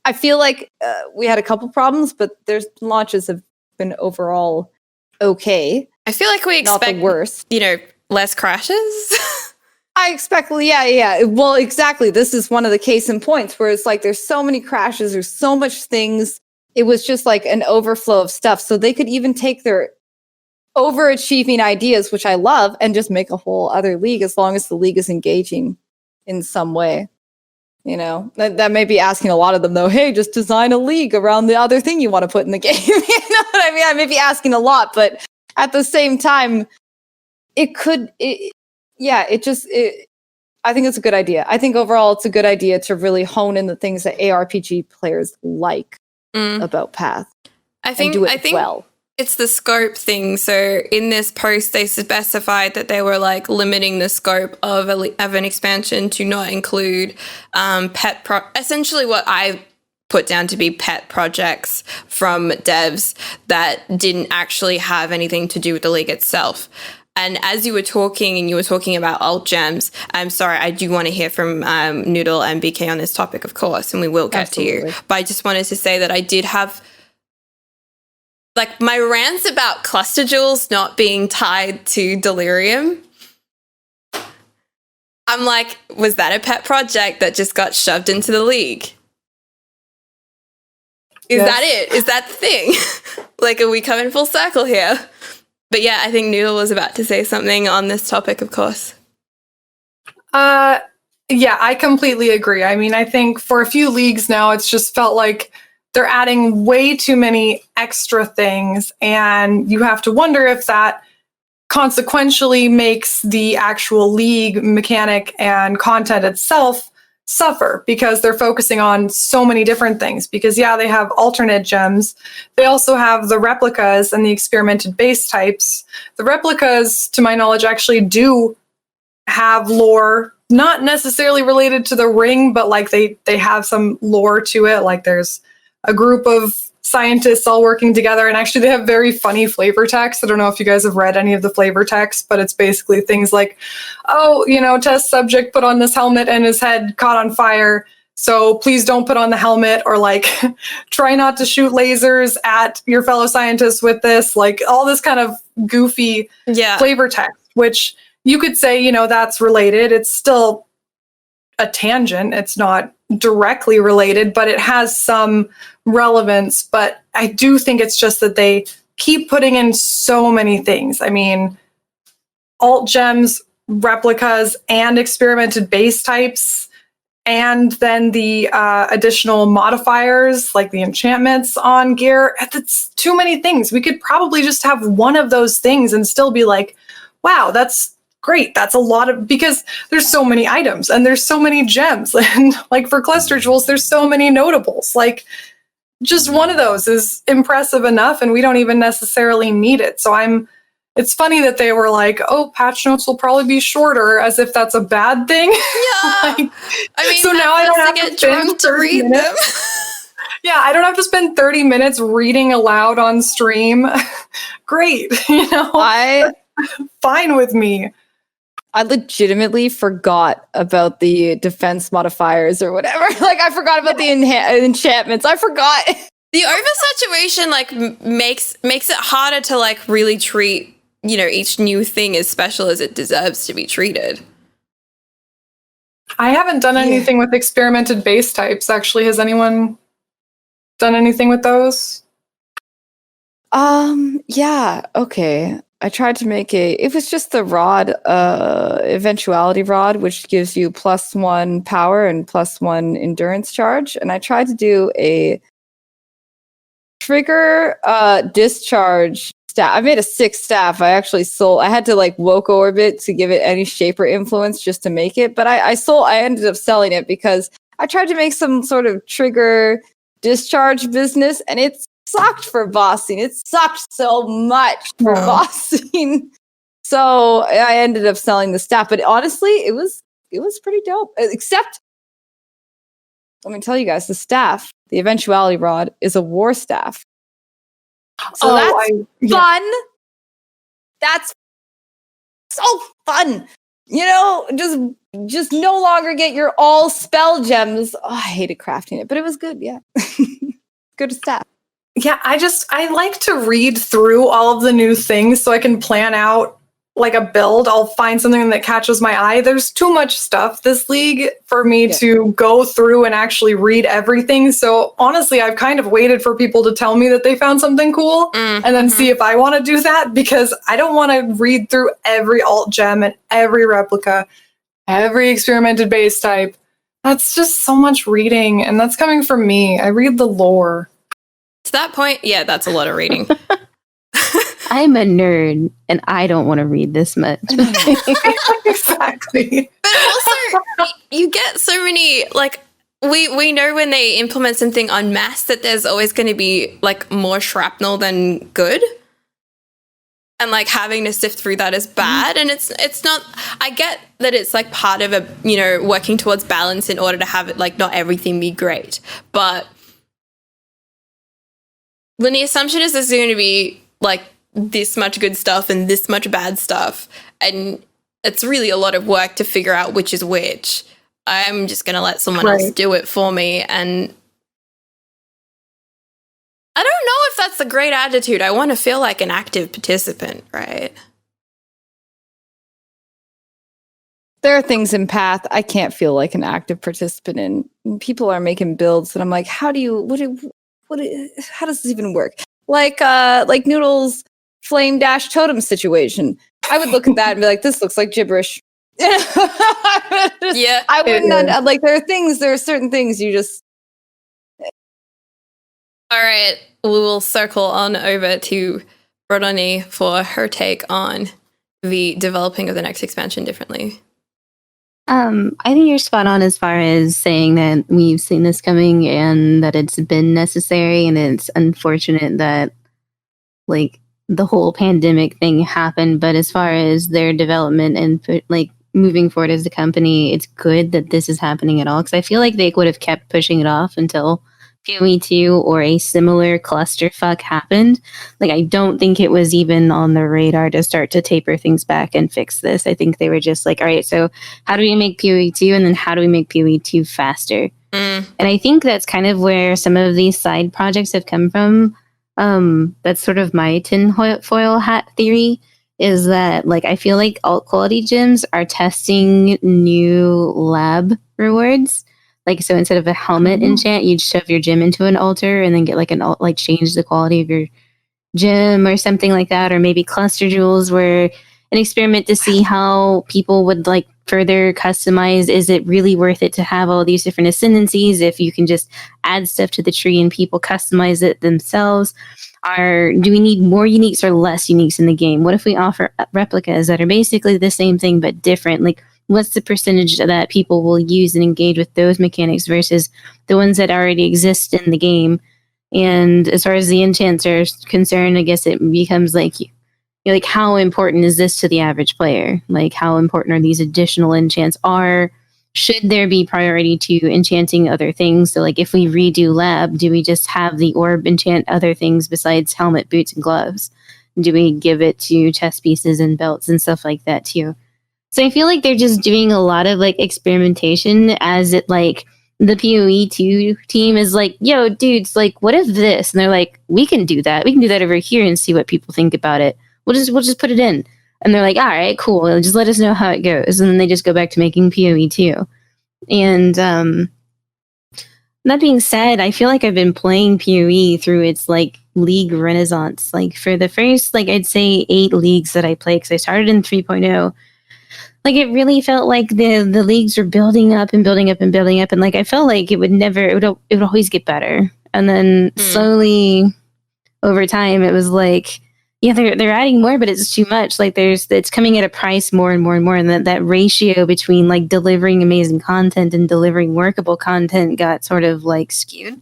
I feel like we had a couple problems, but their launches have been overall okay. I feel like we expect not the worst. Less crashes. I expect, yeah. Well, exactly. This is one of the case in points where it's like there's so many crashes, there's so much things. It was just like an overflow of stuff. So they could even take their overachieving ideas, which I love, and just make a whole other league as long as the league is engaging in some way. That may be asking a lot of them, though. Hey, just design a league around the other thing you want to put in the game. You know what I mean? I may be asking a lot, but at the same time, I think it's a good idea. I think overall it's a good idea to really hone in the things that ARPG players like about Path. I think well. It's the scope thing. So in this post, they specified that they were like limiting the scope of an expansion to not include essentially what I put down to be pet projects from devs that didn't actually have anything to do with the league itself. And as you were talking, and you were talking about alt gems, I'm sorry, I do want to hear from Noodle and BK on this topic, of course, and we will get to you. But I just wanted to say that I did have like my rants about cluster jewels not being tied to Delirium. I'm like, was that a pet project that just got shoved into the league? Is that it? Is that the thing? Like, are we coming full circle here? But yeah, I think Noodle was about to say something on this topic, of course. Yeah, I completely agree. I mean, I think for a few leagues now, it's just felt like they're adding way too many extra things, and you have to wonder if that consequentially makes the actual league mechanic and content itself suffer because they're focusing on so many different things. Because yeah, they have alternate gems. They also have the replicas and the experimented base types. The replicas, to my knowledge, actually do have lore, not necessarily related to the ring, but like they have some lore to it. Like there's a group of scientists all working together, and actually they have very funny flavor text. I don't know if you guys have read any of the flavor text, but it's basically things like, test subject put on this helmet and his head caught on fire, so please don't put on the helmet, or like try not to shoot lasers at your fellow scientists with this, like all this kind of goofy flavor text, which you could say, that's related. It's still a tangent. It's not directly related, but it has some relevance. But I do think it's just that they keep putting in so many things. I mean, alt gems, replicas, and experimented base types, and then the additional modifiers like the enchantments on gear. It's too many things. We could probably just have one of those things and still be like, wow, that's great. That's a lot of, because there's so many items and there's so many gems. And like for cluster jewels, there's so many notables. Like just one of those is impressive enough, and we don't even necessarily need it. So it's funny that they were like, oh, patch notes will probably be shorter, as if that's a bad thing. Yeah. So now I don't have to get drunk to read them. Yeah, I don't have to spend 30 minutes reading aloud on stream. Great. Fine with me. I legitimately forgot about the defense modifiers or whatever. Like, I forgot about the enchantments. I forgot. The oversaturation, like, makes it harder to, like, really treat, each new thing as special as it deserves to be treated. I haven't done anything with experimented base types, actually. Has anyone done anything with those? Yeah, okay. I tried to make it was just the rod, eventuality rod, which gives you +1 power and +1 endurance charge. And I tried to do a trigger discharge staff. I made a 6 staff. I had to like Woko orbit to give it any shape or influence just to make it. But I ended up selling it because I tried to make some sort of trigger discharge business, and it's sucked for bossing. It sucked so much for bossing. So I ended up selling the staff. But honestly, it was pretty dope. Except, let me tell you guys, the staff, the eventuality rod, is a war staff. So that's fun. That's so fun. You know, just no longer get your all spell gems. Oh, I hated crafting it, but it was good. Yeah. Good stuff. Yeah, I like to read through all of the new things so I can plan out like a build. I'll find something that catches my eye. There's too much stuff this league for me to go through and actually read everything. So honestly, I've kind of waited for people to tell me that they found something cool and then see if I want to do that, because I don't want to read through every alt gem and every replica, every experimented base type. That's just so much reading, and that's coming from me. I read the lore. To that point, yeah, that's a lot of reading. I'm a nerd, and I don't want to read this much. Exactly. But also, you get so many, like, we know when they implement something en masse that there's always going to be, like, more shrapnel than good. And, like, having to sift through that is bad. And it's not, I get that it's, like, part of a, you know, working towards balance in order to have it, like, not everything be great. But when the assumption is there's going to be, like, this much good stuff and this much bad stuff, and it's really a lot of work to figure out which is which, I'm just going to let someone else do it for me. And I don't know if that's a great attitude. I want to feel like an active participant, right? There are things in Path I can't feel like an active participant in. People are making builds that I'm like, how does this even work? Like Noodle's flame dash totem situation. I would look at that and be like, this looks like gibberish. Yeah. I wouldn't, like, there are certain things you just... All right, we will circle on over to Brittleknee for her take on the developing of the next expansion differently. I think you're spot on as far as saying that we've seen this coming and that it's been necessary, and it's unfortunate that, like, the whole pandemic thing happened. But as far as their development and, like, moving forward as a company, it's good that this is happening at all, because I feel like they would have kept pushing it off until PoE 2 or a similar clusterfuck happened. Like, I don't think it was even on the radar to start to taper things back and fix this. I think they were just like, all right, so how do we make PoE 2, and then how do we make PoE 2 faster? And I think that's kind of where some of these side projects have come from. That's sort of my tinfoil hat theory, is that, like, I feel like alt quality gyms are testing new lab rewards. Like, so instead of a helmet enchant, you'd shove your gym into an altar and then get, like, like, change the quality of your gym or something like that. Or maybe cluster jewels were an experiment to see how people would, like, further customize. Is it really worth it to have all these different ascendancies if you can just add stuff to the tree and people customize it themselves? Do we need more uniques or less uniques in the game? What if we offer replicas that are basically the same thing but different? Like, what's the percentage that people will use and engage with those mechanics versus the ones that already exist in the game? And as far as the enchants are concerned, I guess it becomes like, like, how important is this to the average player? Like, how important are these additional enchants? Should there be priority to enchanting other things? So, like, if we redo lab, do we just have the orb enchant other things besides helmet, boots, and gloves? Do we give it to chest pieces and belts and stuff like that too? So I feel like they're just doing a lot of, like, experimentation as it, like, the PoE 2 team is like, yo, dudes, like, what if this? And they're like, we can do that. We can do that over here and see what people think about it. We'll just put it in. And they're like, all right, cool. Just let us know how it goes. And then they just go back to making PoE 2. And that being said, I feel like I've been playing PoE through its, like, league renaissance. Like, for the first, like, I'd say 8 leagues that I played, because I started in 3.0, like, it really felt like the leagues were building up and building up and building up. And, like, I felt like it would always get better. And then slowly over time, it was like, yeah, they're adding more, but it's too much. Like, it's coming at a price more and more and more. And that ratio between, like, delivering amazing content and delivering workable content got sort of, like, skewed.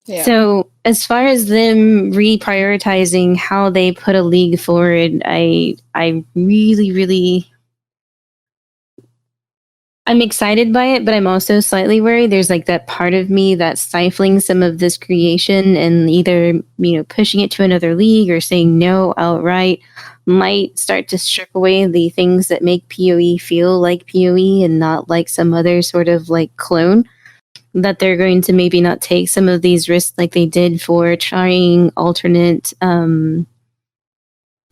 Yeah. So as far as them reprioritizing how they put a league forward, I really, really, I'm excited by it, but I'm also slightly worried. There's like that part of me that's stifling some of this creation, and either, pushing it to another league or saying no outright might start to strip away the things that make PoE feel like PoE and not like some other sort of like clone. That they're going to maybe not take some of these risks like they did for trying alternate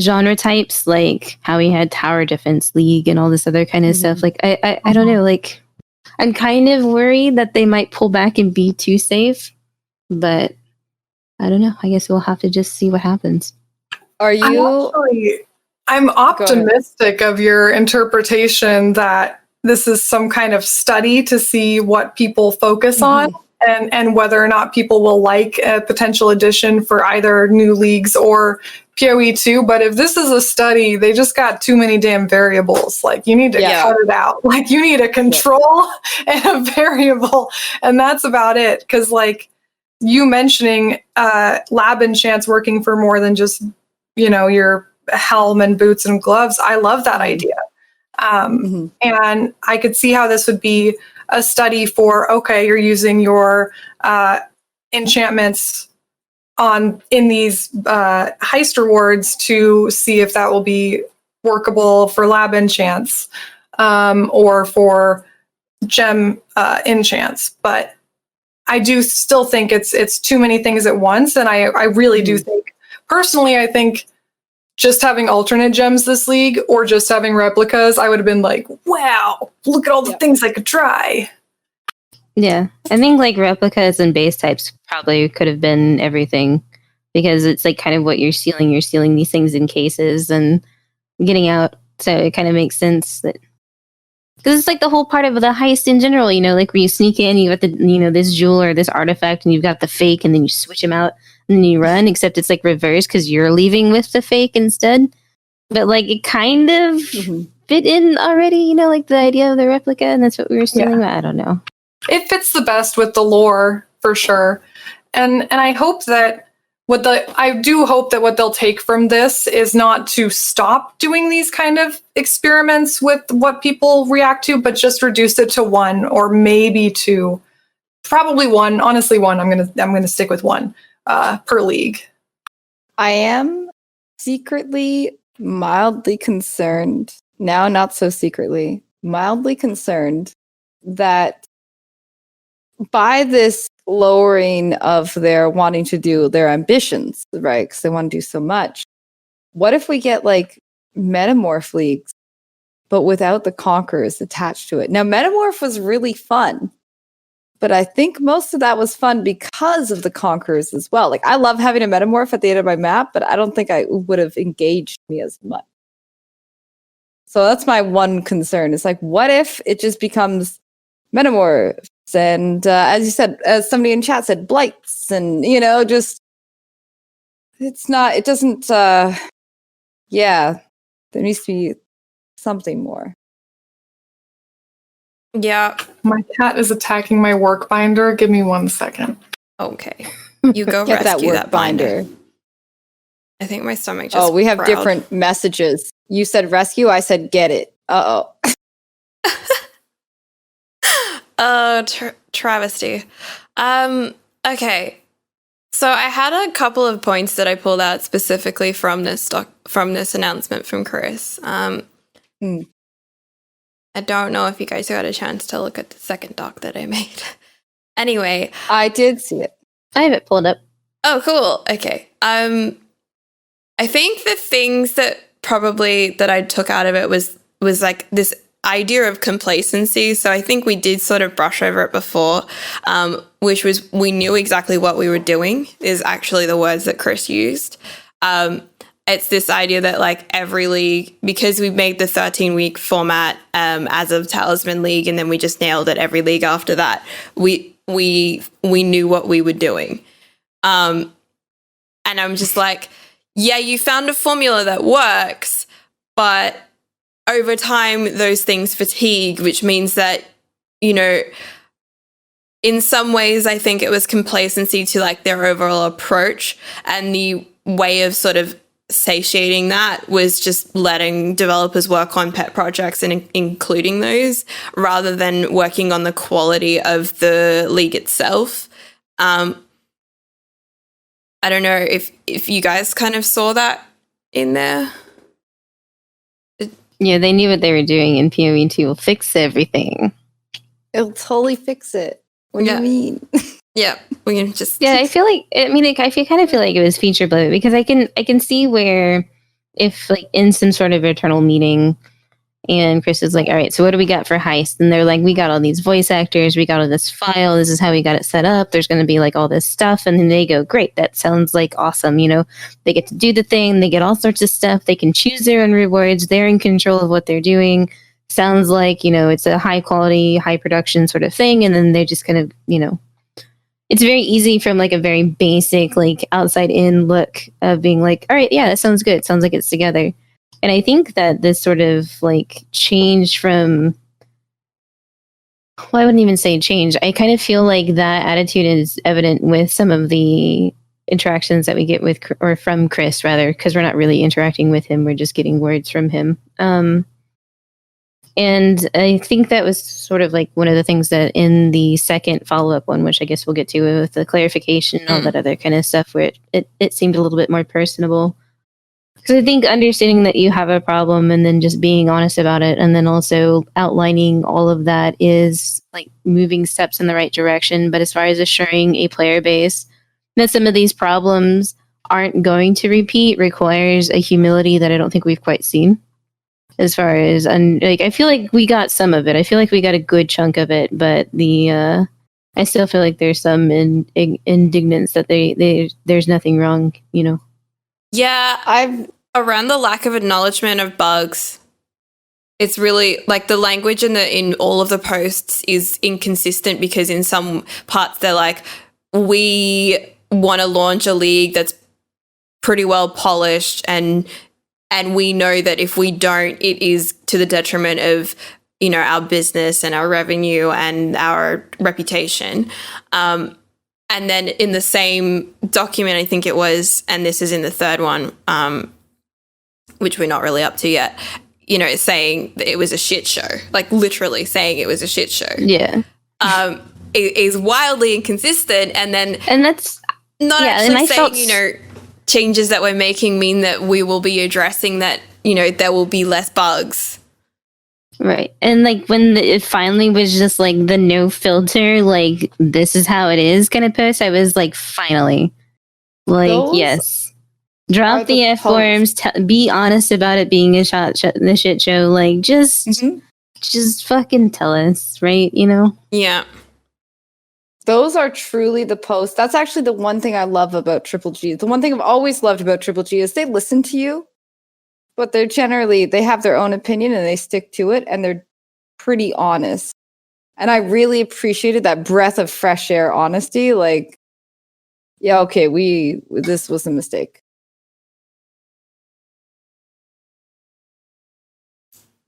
genre types, like how we had Tower Defense League and all this other kind of stuff. Like, I don't know, like, I'm kind of worried that they might pull back and be too safe, but I don't know. I guess we'll have to just see what happens. Are you? I'm optimistic of your interpretation that this is some kind of study to see what people focus on and whether or not people will like a potential addition for either new leagues or PoE2. But if this is a study, they just got too many damn variables. Like, you need to cut it out. Like, you need a control and a variable, and that's about it. Because, like, you mentioning lab enchants working for more than just, your helm and boots and gloves, I love that idea. And I could see how this would be a study for, okay, you're using your enchantments in these heist rewards to see if that will be workable for lab enchants or for gem enchants. But I do still think it's too many things at once, and I really do think, personally, I think just having alternate gems this league or just having replicas, I would have been like, wow, look at all the things I could try. Yeah, I think like replicas and base types probably could have been everything, because it's like kind of what you're sealing. You're sealing these things in cases and getting out. So it kind of makes sense that, because it's like the whole part of the heist in general, like when you sneak in, you got the, this jewel or this artifact, and you've got the fake, and then you switch them out, and then you run, except it's like reverse because you're leaving with the fake instead. But like it kind of fit in already, like the idea of the replica, and that's what we were stealing. I don't know. It fits the best with the lore for sure. And I hope that I do hope that what they'll take from this is not to stop doing these kind of experiments with what people react to, but just reduce it to one or maybe two. Probably one. Honestly, one. I'm gonna stick with one per league. I am secretly mildly concerned, now not so secretly, mildly concerned that by this lowering of their wanting to do their ambitions, right? Because they want to do so much. What if we get like Metamorph leagues, but without the Conquerors attached to it? Now, Metamorph was really fun, but I think most of that was fun because of the Conquerors as well. Like, I love having a Metamorph at the end of my map, but I don't think I would have engaged me as much. So that's my one concern. It's like, what if it just becomes Metamorphs and, as you said, as somebody in chat said, blights, and, just, it doesn't, there needs to be something more. Yeah. My cat is attacking my work binder. Give me 1 second. Okay. You go Get rescue that work binder. I think my stomach just we have growled. different messages. You said rescue, I said get it. Uh-oh. Travesty. Okay. So I had a couple of points that I pulled out specifically from this announcement from Chris. I don't know if you guys got a chance to look at the second doc that I made. Anyway, I did see it. I have it pulled up. Oh, cool. Okay. I think the things that I took out of it was like this idea of complacency. So I think we did sort of brush over it before, which was, we knew exactly what we were doing, is actually the words that Chris used. It's this idea that like every league, because we made the 13-week format as of Talisman League, and then we just nailed it every league after that, we knew what we were doing. And I'm just like, yeah, you found a formula that works, but over time those things fatigue, which means that, in some ways, I think it was complacency to like their overall approach, and the way of sort of satiating that was just letting developers work on pet projects and including those rather than working on the quality of the league itself. I don't know if you guys kind of saw that in there. Yeah, they knew what they were doing, and PoE2 will fix everything. It'll totally fix it. What do you mean? Yeah, we can just. Yeah, I feel like kind of feel like it was feature bloat because I can see where if like in some sort of eternal meeting, and Chris is like, all right, so what do we got for Heist? And they're like, we got all these voice actors, we got all this file, this is how we got it set up. There's going to be like all this stuff, and then they go, great, that sounds like awesome. You know, they get to do the thing, they get all sorts of stuff, they can choose their own rewards, they're in control of what they're doing. Sounds like, you know, it's a high quality, high production sort of thing, and then they just kind of, you know, it's very easy from like a very basic, like outside in look of being like, all right, yeah, that sounds good. It sounds like it's together. And I think that this sort of like change from, well, I wouldn't even say change. I kind of feel like that attitude is evident with some of the interactions that we get with, or from Chris rather, because we're not really interacting with him. We're just getting words from him. And I think that was sort of like one of the things that in the second follow-up one, which I guess we'll get to with the clarification and all that other kind of stuff, where it seemed a little bit more personable. Because I think understanding that you have a problem and then just being honest about it, and then also outlining all of that is like moving steps in the right direction. But as far as assuring a player base that some of these problems aren't going to repeat requires a humility that I don't think we've quite seen. As far as, and like, I feel like we got some of it. I feel like we got a good chunk of it, but I still feel like there's some indignance that there's nothing wrong, you know. Yeah, around the lack of acknowledgement of bugs. It's really like the language in all of the posts is inconsistent, because in some parts they're like, we want to launch a league that's pretty well polished, and we know that if we don't, it is to the detriment of, you know, our business and our revenue and our reputation. And then in the same document, I think it was, and this is in the third one, which we're not really up to yet, you know, saying that it was a shit show, like literally saying it was a shit show. Yeah. It is wildly inconsistent. And that's not actually saying, you know, changes that we're making mean that we will be addressing that, you know, there will be less bugs. Right. And like when it finally was just like the no filter, like this is how it is kind of post, I was like, finally, like, Those yes, drop the F-worms, be honest about it being a the shit show. Like just fucking tell us, right? You know? Yeah. Those are truly the posts. That's actually the one thing I love about Triple G. The one thing I've always loved about Triple G is they listen to you, but they have their own opinion and they stick to it, and they're pretty honest. And I really appreciated that breath of fresh air honesty. Like, yeah, okay, this was a mistake.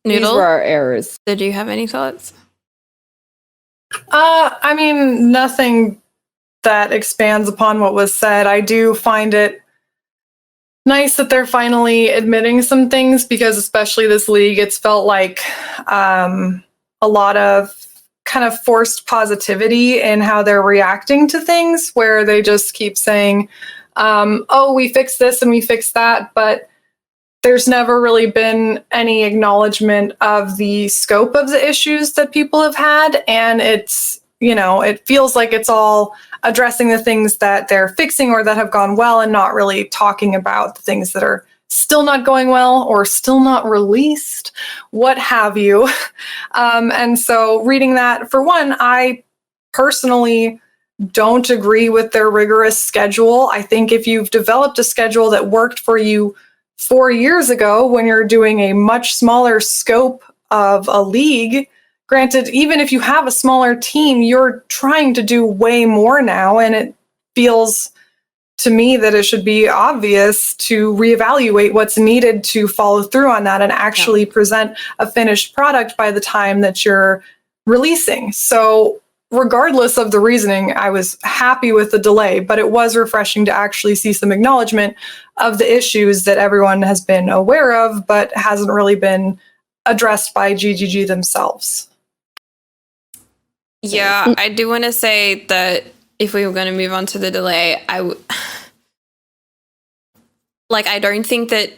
Noodle, these were our errors. did you have any thoughts? I mean, nothing that expands upon what was said. I do find it nice that they're finally admitting some things, because especially this league, it's felt like a lot of kind of forced positivity in how they're reacting to things, where they just keep saying, oh, we fixed this and we fixed that, but there's never really been any acknowledgement of the scope of the issues that people have had. And it's, you know, it feels like it's all addressing the things that they're fixing or that have gone well, and not really talking about the things that are still not going well or still not released, what have you. And so reading that, for one, I personally don't agree with their rigorous schedule. I think if you've developed a schedule that worked for you 4 years ago, when you're doing a much smaller scope of a league, granted, even if you have a smaller team, you're trying to do way more now, and it feels to me that it should be obvious to reevaluate what's needed to follow through on that and actually present a finished product by the time that you're releasing. So regardless of the reasoning, I was happy with the delay, but it was refreshing to actually see some acknowledgement of the issues that everyone has been aware of, but hasn't really been addressed by GGG themselves. Yeah, I do want to say that if we were going to move on to the delay, I don't think that,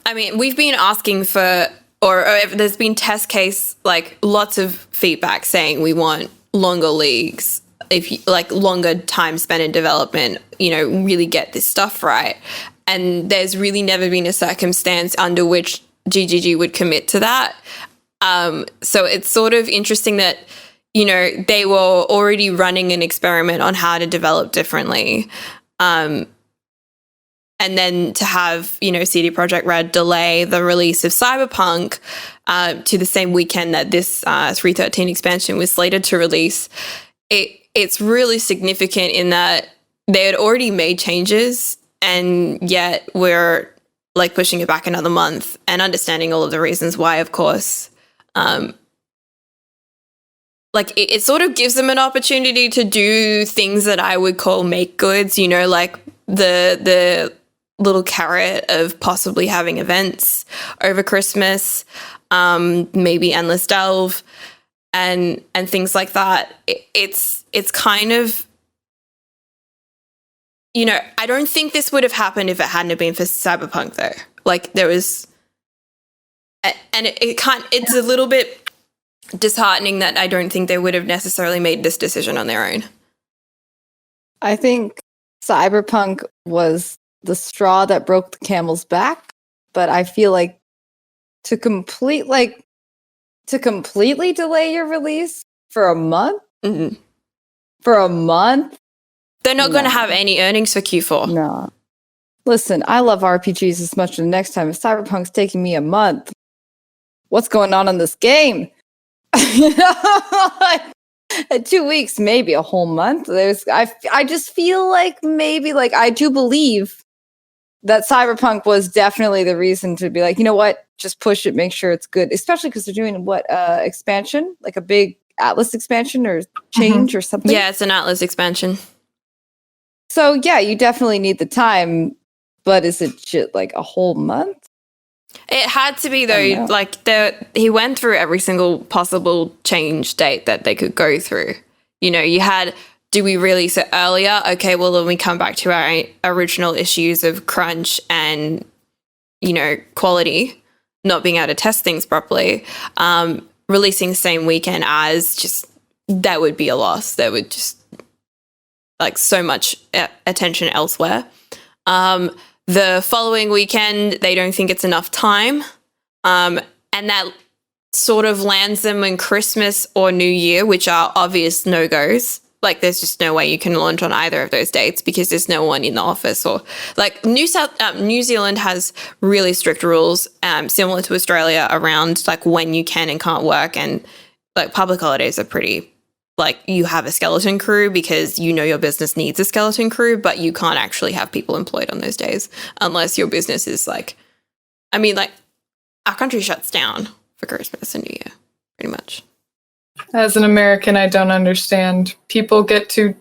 I mean, we've been asking for, or there's been test case, like lots of feedback saying we want longer leagues, if you, like longer time spent in development, you know, really get this stuff right. And there's really never been a circumstance under which GGG would commit to that. So it's sort of interesting that, you know, they were already running an experiment on how to develop differently. And then to have, you know, CD Projekt Red delay the release of Cyberpunk to the same weekend that this 3.13 expansion was slated to release, it's really significant in that they had already made changes, and yet we're like pushing it back another month, and understanding all of the reasons why, of course. Like it sort of gives them an opportunity to do things that I would call make goods, you know, like the little carrot of possibly having events over Christmas, maybe Endless Delve and things like that. It's kind of, you know, I don't think this would have happened if it hadn't have been for Cyberpunk though. Like there was, and it's a little bit disheartening that I don't think they would have necessarily made this decision on their own. I think Cyberpunk was the straw that broke the camel's back, but I feel like to completely delay your release for a month, they're not going to have any earnings for Q4. No. Listen, I love RPGs as much as the next time. If Cyberpunk's taking me a month, what's going on in this game? You know, like, 2 weeks, maybe a whole month. I just feel like maybe, like, I do believe that Cyberpunk was definitely the reason to be like, you know what, just push it, make sure it's good, especially because they're doing expansion, like a big Atlas expansion or change or something. Yeah, it's an Atlas expansion. So yeah, you definitely need the time, but is it like a whole month? It had to be though. Like he went through every single possible change date that they could go through. You know, you had, do we release it earlier? Okay, well then we come back to our original issues of crunch and, you know, quality, not being able to test things properly. Releasing the same weekend as, just, that would be a loss. That would just, like, so much attention elsewhere. The following weekend, they don't think it's enough time. And that sort of lands them in Christmas or New Year, which are obvious no-goes. Like, there's just no way you can launch on either of those dates because there's no one in the office. Or, like, New Zealand has really strict rules, similar to Australia, around, like, when you can and can't work. And, like, public holidays are pretty, like, you have a skeleton crew because you know your business needs a skeleton crew, but you can't actually have people employed on those days unless your business is, like, I mean, like, our country shuts down for Christmas and New Year, pretty much. As an American, I don't understand. People get to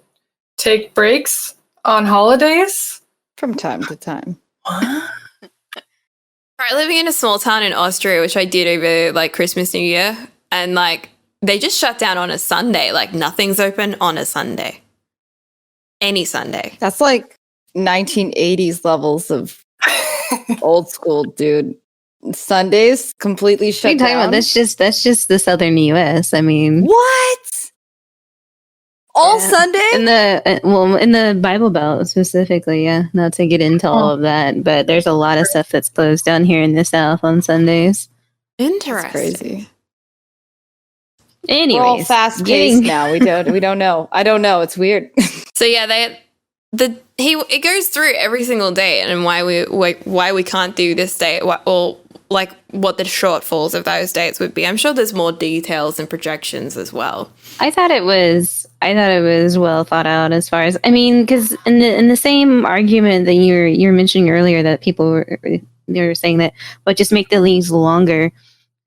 take breaks on holidays? From time to time. What? Right, living in a small town in Austria, which I did over, like, Christmas, New Year, and, like, they just shut down on a Sunday. Like, nothing's open on a Sunday. Any Sunday. That's like 1980s levels of old school, dude. Sundays completely shut down. What are you talking about? That's just the southern U.S. I mean, what? All Sunday? In the Bible Belt specifically, yeah. Not to get into all of that, but there's a lot of stuff that's closed down here in the South on Sundays. Interesting. That's crazy. Anyways, we're all fast paced now. We don't know. I don't know. It's weird. So yeah, it goes through every single day, and why we can't do this day, or like what the shortfalls of those dates would be. I'm sure there's more details and projections as well. I thought it was well thought out as far as, I mean, because in the same argument that you were mentioning earlier, that people were saying that, but just make the leagues longer.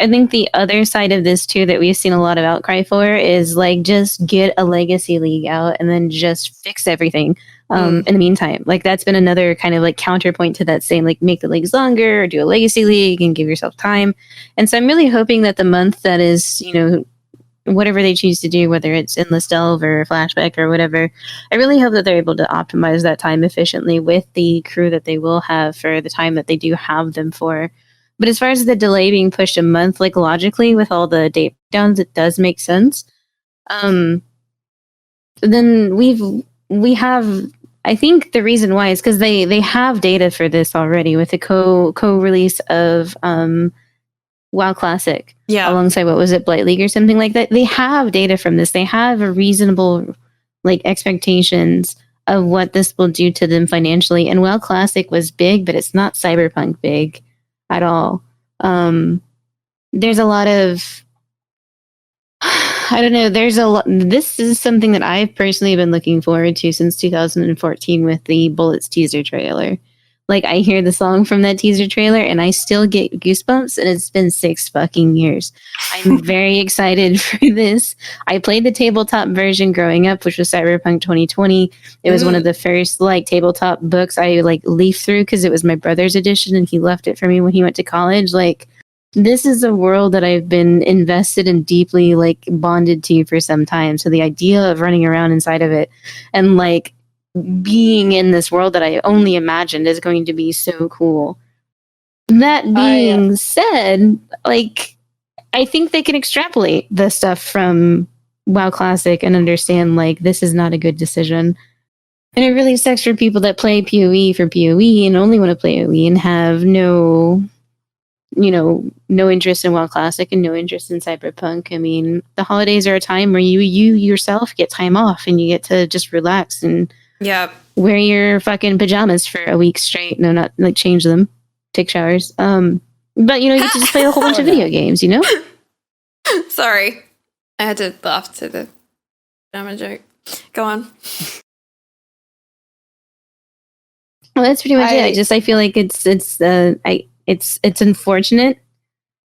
I think the other side of this too that we've seen a lot of outcry for is like just get a legacy league out and then just fix everything in the meantime. Like that's been another kind of like counterpoint to that saying like make the leagues longer or do a legacy league and give yourself time. And so I'm really hoping that the month that is, you know, whatever they choose to do, whether it's endless delve or flashback or whatever, I really hope that they're able to optimize that time efficiently with the crew that they will have for the time that they do have them for. But as far as the delay being pushed a month, like logically with all the date downs, it does make sense. Then we have, I think the reason why is because they have data for this already with the co-release of WoW Classic. Yeah. Alongside, what was it, Blight League or something like that? They have data from this. They have a reasonable like expectations of what this will do to them financially. And WoW Classic was big, but it's not Cyberpunk big at all. There's a lot of, I don't know, there's a lot. This is something that I've personally been looking forward to since 2014 with the Bullets teaser trailer. Like I hear the song from that teaser trailer and I still get goosebumps, and it's been 6 fucking years. I'm very excited for this. I played the tabletop version growing up, which was Cyberpunk 2020. It was one of the first like tabletop books I like leafed through because it was my brother's edition and he left it for me when he went to college. Like this is a world that I've been invested and deeply like bonded to for some time. So the idea of running around inside of it and like being in this world that I only imagined is going to be so cool. That being said, like I think they can extrapolate the stuff from WoW Classic and understand like this is not a good decision. And it really sucks for people that play PoE for PoE and only want to play PoE and have no interest in WoW Classic and no interest in Cyberpunk. I mean, the holidays are a time where you yourself get time off and you get to just relax and wear your fucking pajamas for a week straight. No, not like change them, take showers. But you get to just play a whole bunch of video games, you know? Sorry. I had to laugh to the pajama joke. Go on. Well, that's pretty much it. I feel like it's unfortunate,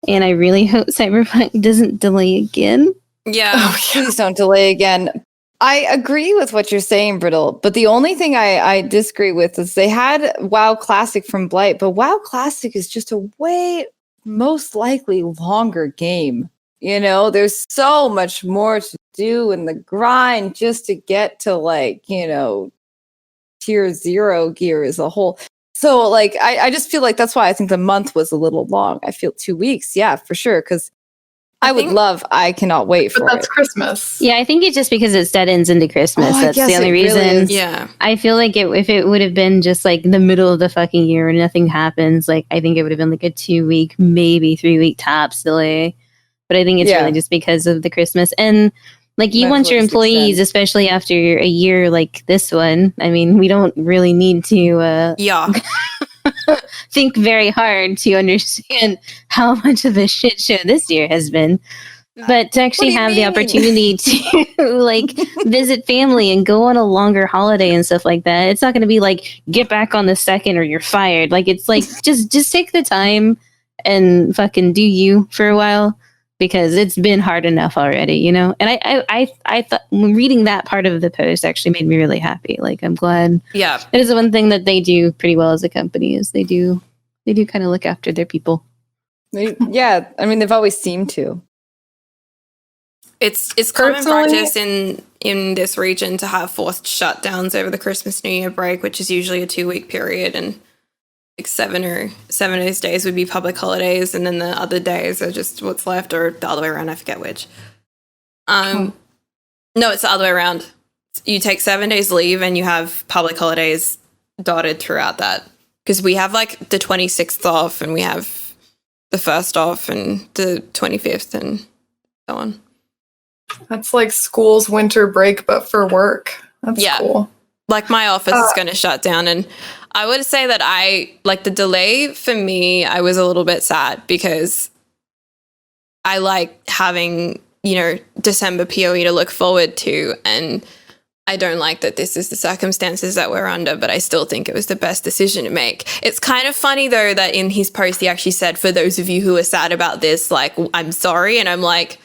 and I really hope Cyberpunk doesn't delay again. Yeah. Oh, please don't delay again. I agree with what you're saying, Brittle, but the only thing I disagree with is they had WoW Classic from Blight, but WoW Classic is just a way most likely longer game. There's so much more to do in the grind just to get to tier 0 gear as a whole. So I just feel like that's why I think the month was a little long. I feel 2 weeks. Yeah, for sure. Because I cannot wait for it. But that's Christmas. Yeah, I think it's just because it dead ends into Christmas. Oh, That's the only reason. Really yeah. I feel like if it would have been just like the middle of the fucking year and nothing happens, like I think it would have been like a 2-week, maybe 3-week tops delay. But I think it's really just because of the Christmas. And like you want your employees, especially after a year like this one. I mean, we don't really need to think very hard to understand how much of a shit show this year has been. But to actually have the opportunity to visit family and go on a longer holiday and stuff like that, it's not going to be like get back on the 2nd or you're fired. Like it's like just take the time and fucking do you for a while. Because it's been hard enough already, And I thought reading that part of the post actually made me really happy. Like I'm glad. Yeah, it is the one thing that they do pretty well as a company is they do kind of look after their people. Yeah, I mean they've always seemed to. It's common practice in this region to have forced shutdowns over the Christmas New Year break, which is usually a 2-week period, and like 7 of those days would be public holidays, and then the other days are just what's left, or the other way around. I forget which. No, it's the other way around. You take 7 days leave, and you have public holidays dotted throughout that. Because we have like the 26th off, and we have the 1st off, and the 25th, and so on. That's like school's winter break, but for work. That's cool. Like my office is going to shut down, and I would say that the delay for me, I was a little bit sad because I like having, December PoE to look forward to. And I don't like that this is the circumstances that we're under, but I still think it was the best decision to make. It's kind of funny, though, that in his post, he actually said, for those of you who are sad about this, like, I'm sorry. And I'm like,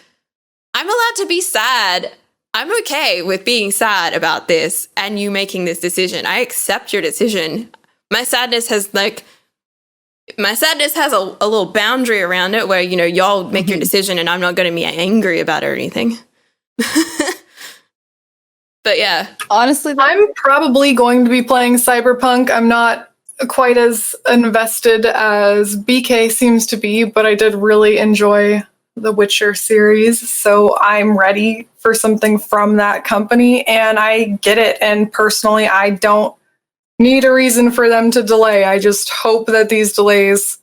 I'm allowed to be sad. I'm okay with being sad about this and you making this decision. I accept your decision. My sadness has a little boundary around it where, you know, y'all make your decision and I'm not going to be angry about it or anything. But yeah. Honestly, I'm probably going to be playing Cyberpunk. I'm not quite as invested as BK seems to be, but I did really enjoy the Witcher series, so I'm ready for something from that company, and I get it. And personally, I don't need a reason for them to delay. I just hope that these delays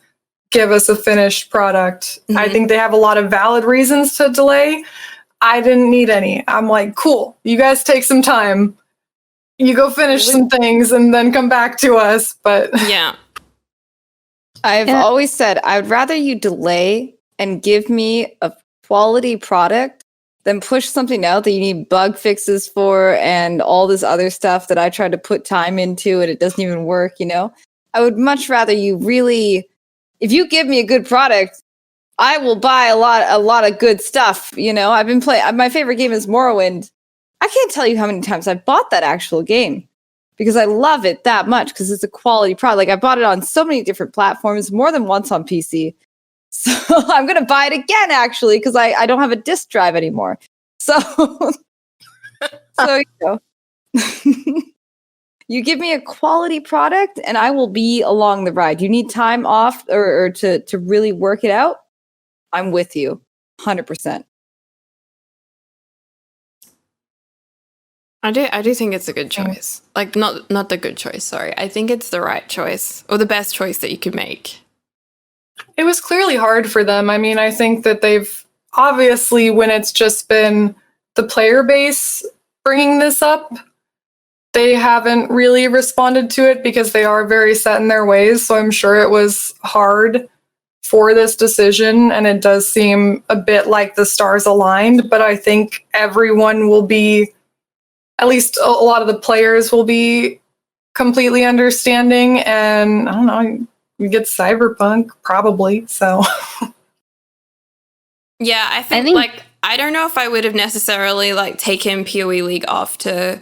give us a finished product. I think they have a lot of valid reasons to delay. I didn't need any. I'm like, cool, you guys take some time. You go finish some things and then come back to us. But Yeah. I've always said I would rather you delay and give me a quality product than push something out that you need bug fixes for and all this other stuff that I tried to put time into and it doesn't even work, you know? I would much rather you really, if you give me a good product, I will buy a lot of good stuff, you know? I've been playing, my favorite game is Morrowind. I can't tell you how many times I've bought that actual game because I love it that much because it's a quality product. Like I bought it on so many different platforms, more than once on PC. So I'm going to buy it again, actually, because I don't have a disk drive anymore. So, you know, you give me a quality product and I will be along the ride. You need time off or to really work it out. I'm with you 100%. I do think it's a good choice. Like not the good choice, sorry. I think it's the right choice or the best choice that you could make. it was clearly hard for them. I mean, I think that they've obviously, when it's just been the player base bringing this up, they haven't really responded to it because they are very set in their ways. So I'm sure it was hard for this decision, and it does seem a bit like the stars aligned, but I think everyone will be, at least a lot of the players will be completely understanding, and I don't know, you get Cyberpunk probably, so. Yeah, I think like, I don't know if I would have necessarily like taken PoE League off to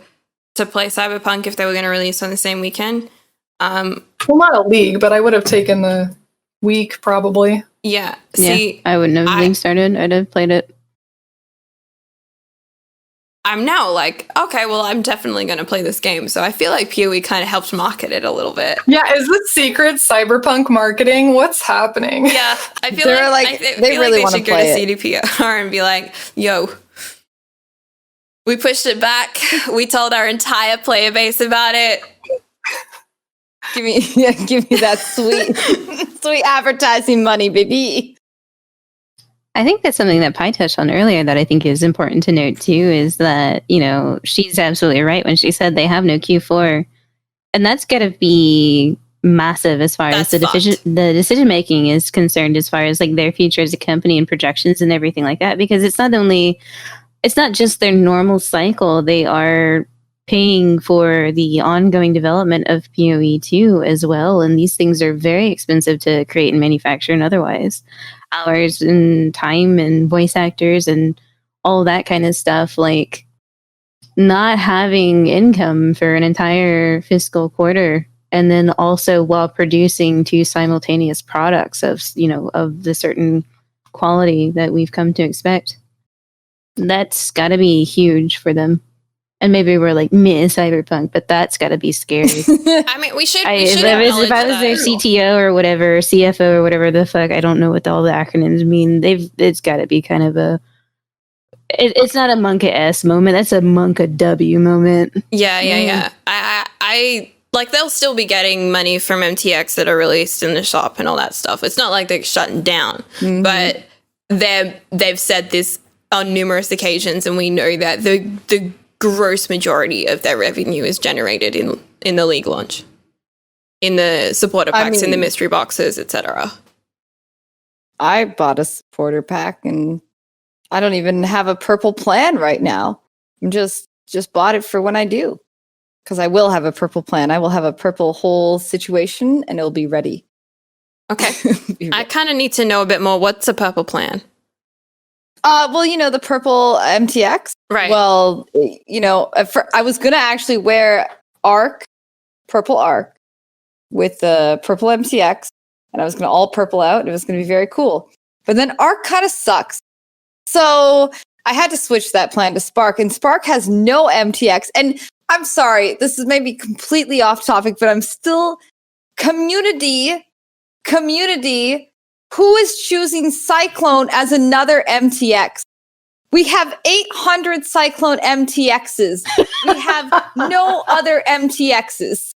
play Cyberpunk if they were going to release on the same weekend. Well, not a league, but I would have taken the week probably. Yeah. Yeah, See, I wouldn't have League started. I'd have played it. I'm now like, okay, well, I'm definitely going to play this game. So I feel like PoE kind of helped market it a little bit. Yeah, is this secret Cyberpunk marketing? What's happening? Yeah, I feel They're like, like- I they feel really like wanna they should go play to CDPR and be like, yo, we pushed it back. We told our entire player base about it. Give me that sweet, sweet advertising money, baby. I think that's something that Pi touched on earlier that I think is important to note too, is that, you know, she's absolutely right when she said they have no Q4. And that's got to be massive as far as That's the decision making is concerned, as far as like their future as a company and projections and everything like that. Because it's not just their normal cycle. They are paying for the ongoing development of PoE 2 as well. And these things are very expensive to create and manufacture and otherwise. Hours and time and voice actors and all that kind of stuff. Like, not having income for an entire fiscal quarter, and then also while producing two simultaneous products of, you know, of the certain quality that we've come to expect. That's got to be huge for them. And maybe we're like, meh, Cyberpunk, but that's got to be scary. I mean, we should If I was their CTO or whatever, CFO or whatever the fuck, I don't know what all the acronyms mean. It's got to be kind of a. It's not a Monka S moment. That's a Monka W moment. Yeah. I like, they'll still be getting money from MTX that are released in the shop and all that stuff. It's not like they're shutting down, but they've said this on numerous occasions, and we know that the gross majority of their revenue is generated in the League launch, in the supporter packs, in the mystery boxes, etc. I bought a supporter pack and I don't even have a purple plan right now. I'm just just bought it for when I do. Because I will have a purple plan. I will have a purple whole situation and it'll be ready. Okay. I kind of need to know a bit more. What's a purple plan? Well, the purple MTX. Right. Well, I was going to actually wear purple arc with the purple MTX, and I was going to all purple out, and it was going to be very cool. But then arc kind of sucks. So I had to switch that plan to Spark, and Spark has no MTX. And I'm sorry, this is maybe completely off topic, but I'm still community. Who is choosing Cyclone as another MTX? We have 800 Cyclone MTXs. We have no other MTXs.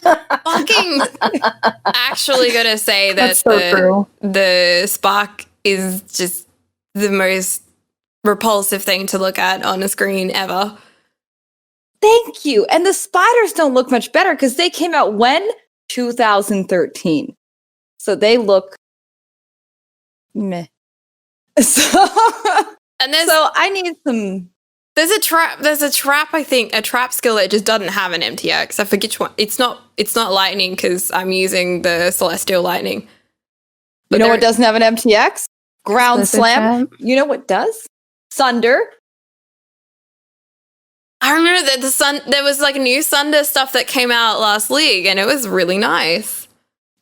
Fucking actually gonna say that the Spock is just the most repulsive thing to look at on a screen ever. Thank you. And the spiders don't look much better because they came out when? 2013. So they look meh. So I need some. There's a trap, I think, a trap skill that just doesn't have an MTX. I forget which one. It's not lightning because I'm using the celestial lightning. But what doesn't have an MTX? Ground slam. Trap? You know what does? Sunder. I remember that there was like new Sunder stuff that came out last league, and it was really nice.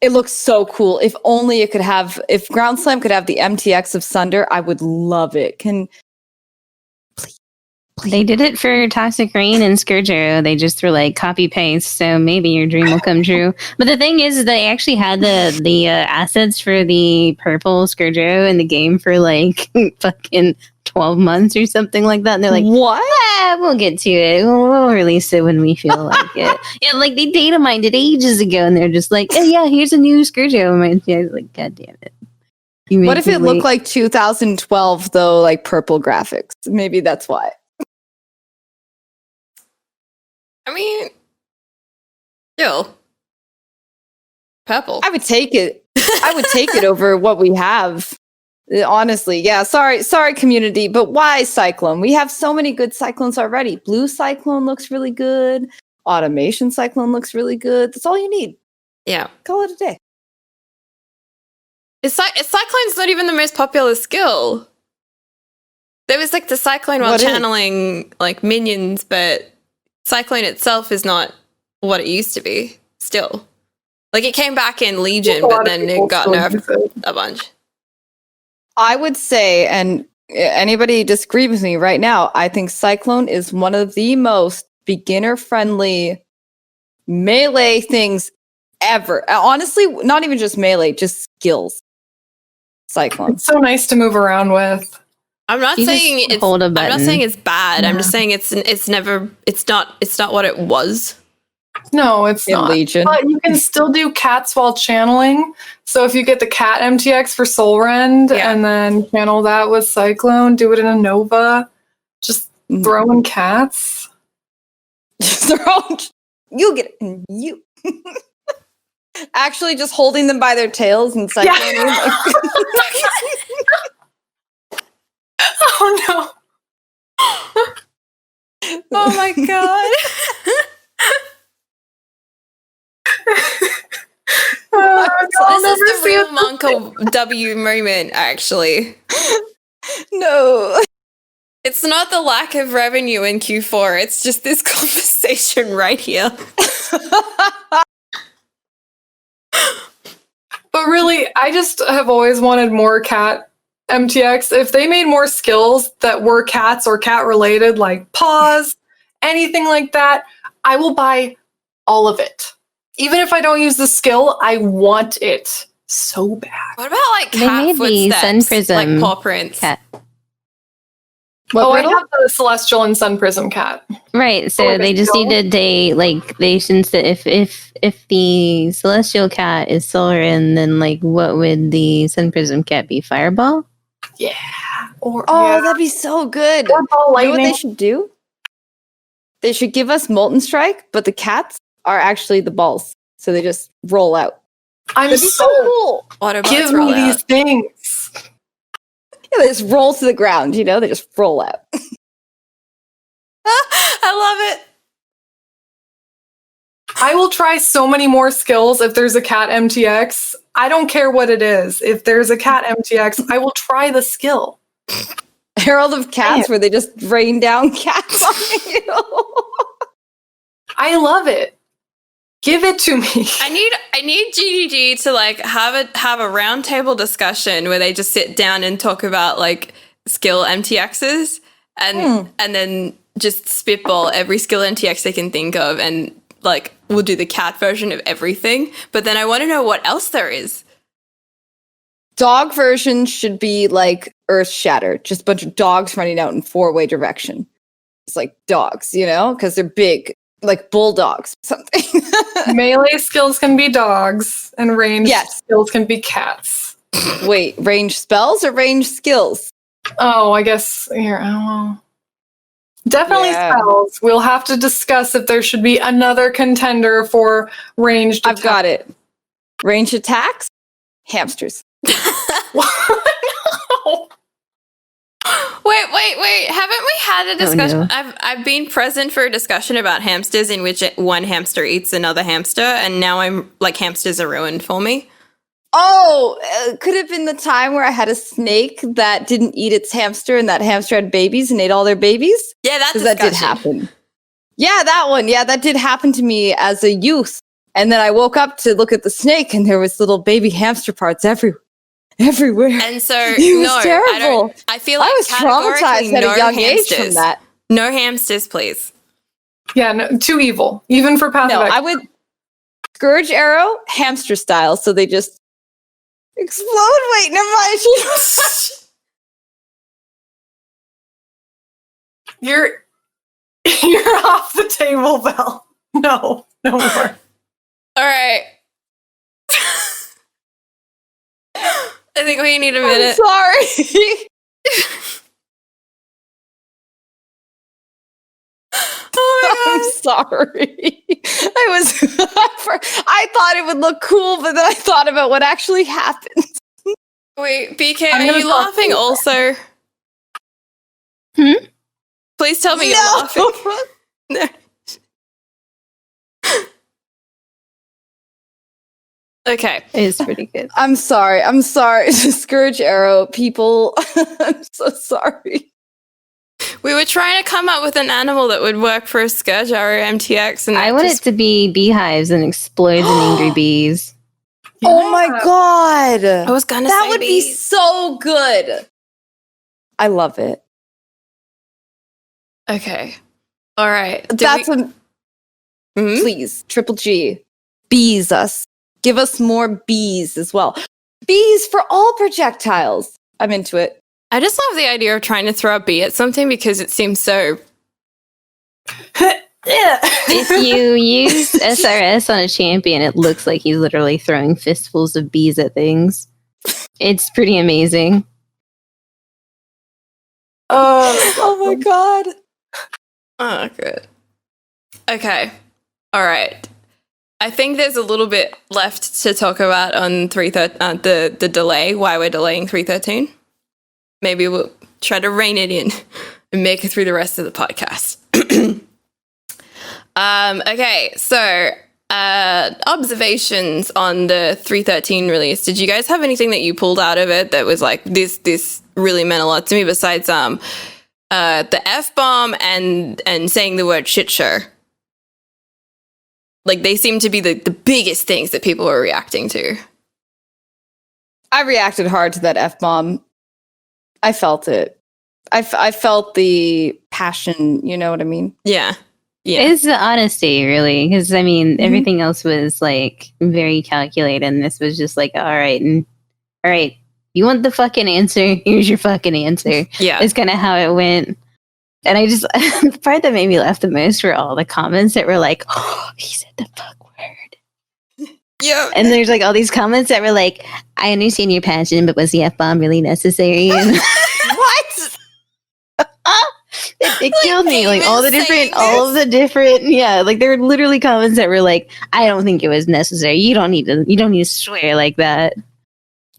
It looks so cool. If only it could have. If Ground Slam could have the MTX of Sunder, I would love it. They did it for Toxic Rain and Scourge Arrow. They just were like copy paste, so maybe your dream will come true. But the thing is, they actually had the assets for the purple Scourge Arrow in the game for like fucking 12 months or something like that. And they're like, what? We'll get to it. We'll release it when we feel like it. Yeah, like they data mined it ages ago, and they're just like, oh yeah, here's a new Scourge Arrow. I was like, God damn it. What if it looked like 2012 though, like purple graphics? Maybe that's why. I mean, still, purple. I would take it. I would take it over what we have. Honestly, yeah. Sorry, community, but why Cyclone? We have so many good Cyclones already. Blue Cyclone looks really good. Automation Cyclone looks really good. That's all you need. Yeah. Call it a day. Cyclone's not even the most popular skill. There was like the Cyclone while channeling like minions, but Cyclone itself is not what it used to be still. Like it came back in Legion, but then it got nerfed a bunch. I would say, and anybody disagree with me right now, I think Cyclone is one of the most beginner-friendly melee things ever. Honestly, not even just melee, just skills. Cyclone. It's so nice to move around with. I'm not saying it's bad. Yeah. I'm just saying it's not what it was. No, it's not. Legion. But you can still do cats while channeling. So if you get the cat MTX for Soul Rend and then channel that with Cyclone, do it in a Nova, just throw in cats. You get it. You. Actually, just holding them by their tails and Cyclone. Yeah. Oh no. Oh my god. This is the real Monka W moment, actually. No. It's not the lack of revenue in Q4, it's just this conversation right here. But really, I just have always wanted more cat MTX. If they made more skills that were cats or cat related, like paws, anything like that, I will buy all of it. Even if I don't use the skill, I want it so bad. What about like cat footsteps, Sun Prism, like paw prints? Cat. I have the Celestial and Sun Prism cat. Right, so they just needed since if the Celestial cat is Solar, then like what would the Sun Prism cat be? Fireball? Yeah. That'd be so good. Or ball lightning. You know what they should do? They should give us Molten Strike, but the cats are actually the balls. So they just roll out. I'm so cool. Give me these things. Yeah, they just roll to the ground, they just roll out. I love it. I will try so many more skills if there's a cat MTX. I don't care what it is. If there's a cat MTX, I will try the skill. Herald of Cats, where they just rain down cats on you. I love it. Give it to me. I need GGG to like have a roundtable discussion where they just sit down and talk about like skill MTXs and then just spitball every skill MTX they can think of, and like we'll do the cat version of everything. But then I want to know what else there is. Dog version should be like Earth Shatter, just a bunch of dogs running out in 4-way direction. It's like dogs, you know, because they're big, like bulldogs, something. Melee skills can be dogs, and ranged skills can be cats. Wait, range spells or range skills? Oh, I guess here. I don't know. Definitely spells. We'll have to discuss if there should be another contender for ranged. I've got it. Ranged attacks, hamsters. No. Wait. Haven't we had a discussion? Oh, no. I've been present for a discussion about hamsters in which one hamster eats another hamster, and now I'm like hamsters are ruined for me. Oh, could have been the time where I had a snake that didn't eat its hamster, and that hamster had babies and ate all their babies. Yeah, that did happen. Yeah, that one. Yeah, that did happen to me as a youth. And then I woke up to look at the snake, and there was little baby hamster parts everywhere. And so, it was terrible. I feel like I was traumatized at a young age from that. No hamsters, please. Yeah, no, too evil, even for passive. No, I would Scourge Arrow hamster style, so they just explode. Wait, never mind. You're off the table, Val. No more. All right. I think we need a minute. I'm sorry. Oh my God. I'm sorry. I thought it would look cool, but then I thought about what actually happened. Wait, BK, are you laughing also? Please tell me you're laughing. No. Okay. It's pretty good. I'm sorry. Scourge Arrow, people. I'm so sorry. We were trying to come up with an animal that would work for a Scourge Arrow MTX, and I want it to be beehives and explodes and angry bees. Yeah. Oh my God. I was gonna that say would bees. be so good. I love it. Okay. All right. Please, Triple G, bees us. Give us more bees as well. Bees for all projectiles. I'm into it. I just love the idea of trying to throw a bee at something because it seems so. If you use SRS on a champion, it looks like he's literally throwing fistfuls of bees at things. It's pretty amazing. Oh my God. Oh, good. Okay. All right. I think there's a little bit left to talk about on the delay, why we're delaying 313. Maybe we'll try to rein it in and make it through the rest of the podcast. Okay, so observations on the 313 release. Did you guys have anything that you pulled out of it that was like, this really meant a lot to me besides the F-bomb and saying the word shit show? Like, they seem to be the biggest things that people were reacting to. I reacted hard to that F-bomb. I felt it. I felt the passion, you know what I mean? Yeah. It's the honesty, really, because I mean, everything else was like very calculated, and this was just like, all right, you want the fucking answer? Here's your fucking answer. Yeah, it's kind of how it went. And I just the part that made me laugh the most were all the comments that were like, "Oh, he said the fuck word." Yeah, and there's like all these comments that were like, "I understand your passion, but was the F-bomb really necessary?" And what? It killed me. Like all of the different, yeah. Like there were literally comments that were like, "I don't think it was necessary. You don't need to swear like that."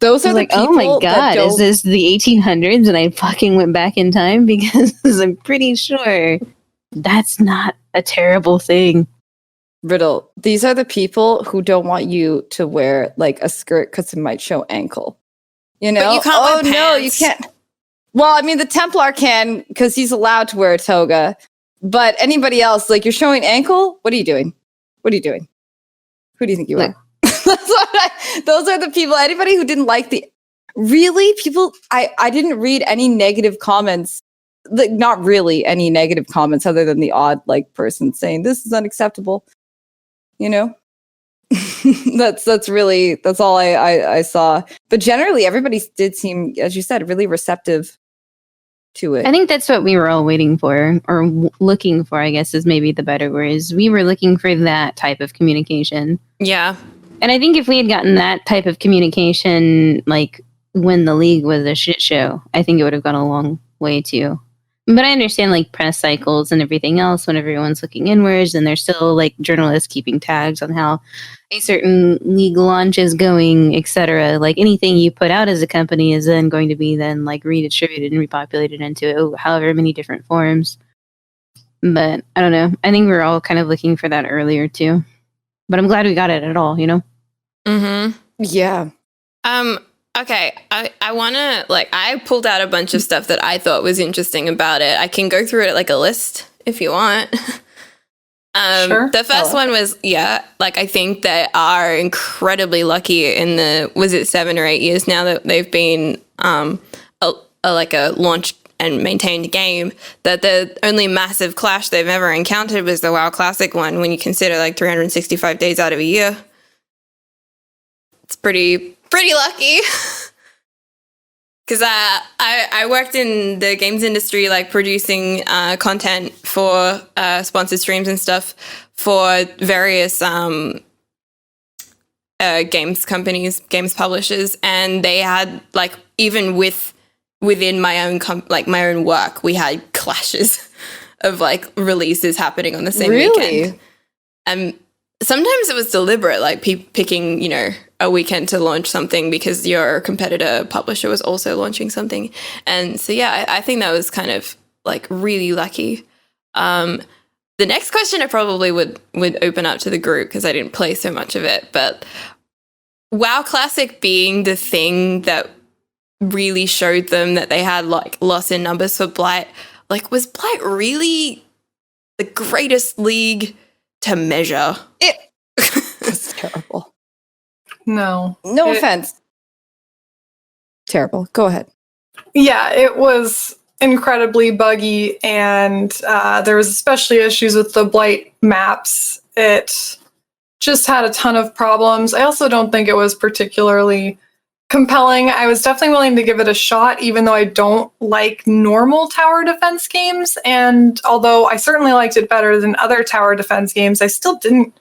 Those are like, the people. Oh my God, is this the 1800s? And I fucking went back in time because I'm pretty sure that's not a terrible thing. Riddle, these are the people who don't want you to wear like a skirt because it might show ankle. You know? But you can't wear no, you pants. can't. Well, I mean, the Templar can because he's allowed to wear a toga. But anybody else, like you're showing ankle? What are you doing? What are you doing? Who do you think you are? Those are the people. Anybody who didn't like the really people. I didn't read any negative comments. Like not really any negative comments other than the odd like person saying this is unacceptable. You know, that's all I saw. But generally, everybody did seem, as you said, really receptive to it. I think that's what we were all waiting for, or looking for, I guess is maybe the better word. Is we were looking for that type of communication. Yeah. And I think if we had gotten that type of communication, like when the league was a shit show, I think it would have gone a long way too. But I understand like press cycles and everything else when everyone's looking inwards and there's still like journalists keeping tags on how a certain league launch is going, etc. Like anything you put out as a company is then going to be then like redistributed and repopulated into however many different forms. But I don't know. I think we were all kind of looking for that earlier too. But I'm glad we got it at all, you know? Mm-hmm. Yeah. Okay, I want to, like, I pulled out a bunch of stuff that I thought was interesting about it. I can go through it like a list if you want. Sure. The first one was, like, I think they are incredibly lucky in the, was it 7 or 8 years now that they've been a launched and maintained game, that the only massive clash they've ever encountered was the WoW Classic one when you consider, like, 365 days out of a year. It's pretty lucky. Because I worked in the games industry, like producing content for sponsored streams and stuff for various games companies, games publishers, and they had like even within my own my own work, we had clashes of like releases happening on the same weekend. Sometimes it was deliberate, like picking, you know, a weekend to launch something because your competitor publisher was also launching something. And so, yeah, I think that was kind of like really lucky. The next question I probably would open up to the group because I didn't play so much of it. But WoW Classic being the thing that really showed them that they had like loss in numbers for Blight, like was Blight really the greatest league to measure? It was terrible. No offense. Terrible. Go ahead. Yeah, it was incredibly buggy, and there was especially issues with the Blight maps. It just had a ton of problems. I also don't think it was particularly compelling. I was definitely willing to give it a shot, even though I don't like normal tower defense games. And although I certainly liked it better than other tower defense games, I still didn't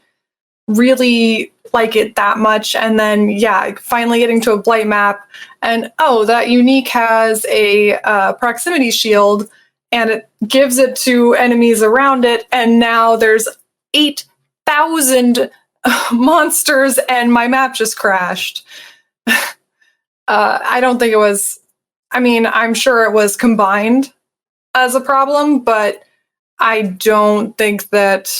really like it that much. And then, yeah, finally getting to a Blight map, and that unique has a proximity shield, and it gives it to enemies around it. And now there's 8,000 monsters, and my map just crashed. I don't think it was, I mean, I'm sure it was combined as a problem, but I don't think that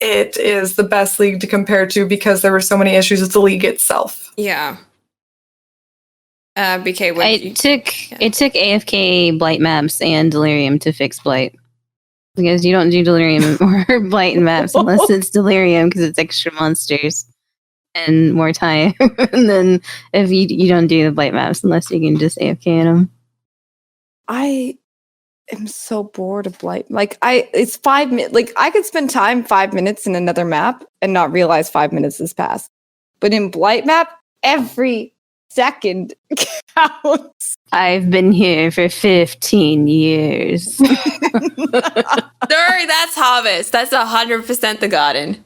it is the best league to compare to because there were so many issues with the league itself. Yeah. BK, it took AFK Blight maps and Delirium to fix Blight. Because you don't do Delirium or Blight maps unless it's Delirium because it's extra monsters and more time. And then if you don't do the Blight maps unless you can just AFK in them. I am so bored of Blight. Like it's 5 minutes. Like I could spend 5 minutes in another map and not realize 5 minutes has passed. But in Blight map, every second counts. I've been here for 15 years. Sorry, that's Harvest. That's 100% the garden.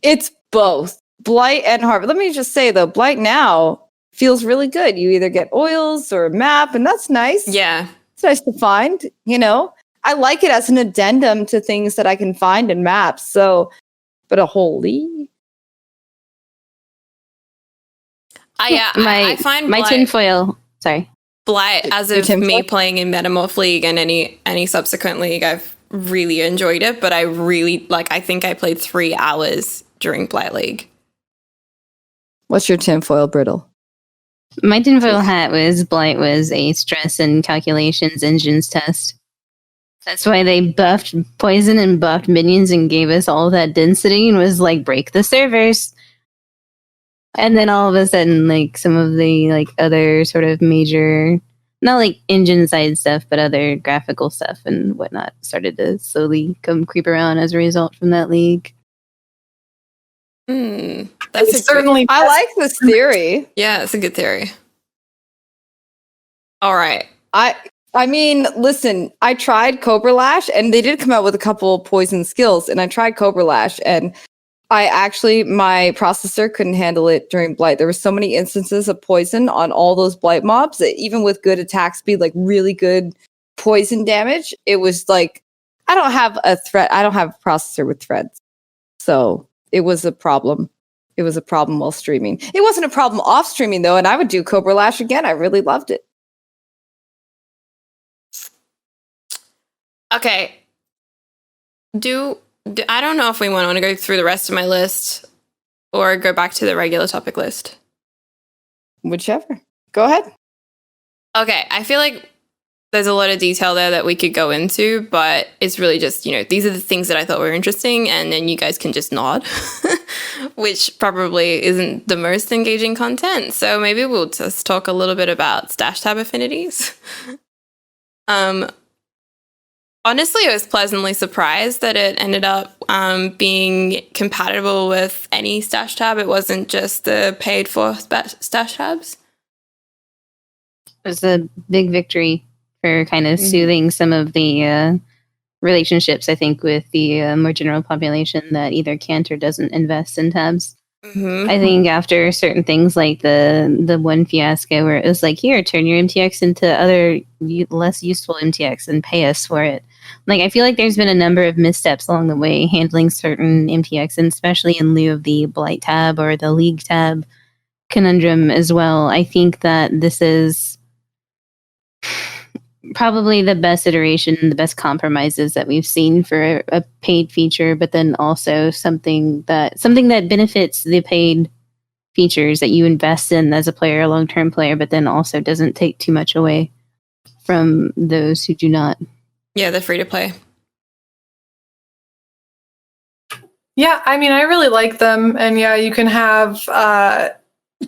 It's both Blight and Harvest. Let me just say though, Blight now feels really good. You either get oils or a map, and that's nice. Yeah. It's nice to find, you know. I like it as an addendum to things that I can find in maps. So, but a whole league? I find my Blight, tinfoil. Sorry. Blight, as Your of Tim me Ford? playing in Metamorph League and any subsequent league, I've really enjoyed it, but I think I played 3 hours during Blight League. What's your tinfoil, Brittle? My tinfoil hat was Blight was a stress and calculations engines test. That's why they buffed poison and buffed minions and gave us all that density and was like, break the servers. And then all of a sudden, like some of the like other sort of major, not like engine side stuff, but other graphical stuff and whatnot started to slowly come creep around as a result from that league. That's It's certainly I like this theory. Yeah, it's a good theory. All right. I mean, listen, I tried Cobra Lash and they did come out with a couple poison skills, and I tried Cobra Lash and my processor couldn't handle it during Blight. There were so many instances of poison on all those Blight mobs that even with good attack speed, like really good poison damage, it was like, I don't have a processor with threads. So it was a problem. It was a problem while streaming. It wasn't a problem off streaming though, and I would do Cobra Lash again. I really loved it. Okay. I don't know if we want to go through the rest of my list or go back to the regular topic list. Whichever. Go ahead. Okay, I feel like there's a lot of detail there that we could go into, but it's really just, these are the things that I thought were interesting, and then you guys can just nod, which probably isn't the most engaging content. So maybe we'll just talk a little bit about stash tab affinities. Honestly, I was pleasantly surprised that it ended up being compatible with any stash tab. It wasn't just the paid for stash tabs. It was a big victory for kind of soothing some of the relationships, I think, with the more general population that either can't or doesn't invest in tabs. Mm-hmm. I think after certain things like the one fiasco where it was like, here, turn your MTX into other less useful MTX and pay us for it. Like, I feel like there's been a number of missteps along the way handling certain MTX, and especially in lieu of the Blight tab or the League tab conundrum as well. I think that this is probably the best iteration, the best compromises that we've seen for a paid feature, but then also something that benefits the paid features that you invest in as a player, a long-term player, but then also doesn't take too much away from those who do not. Yeah, they're free to play. Yeah, I mean, I really like them. And yeah, you can have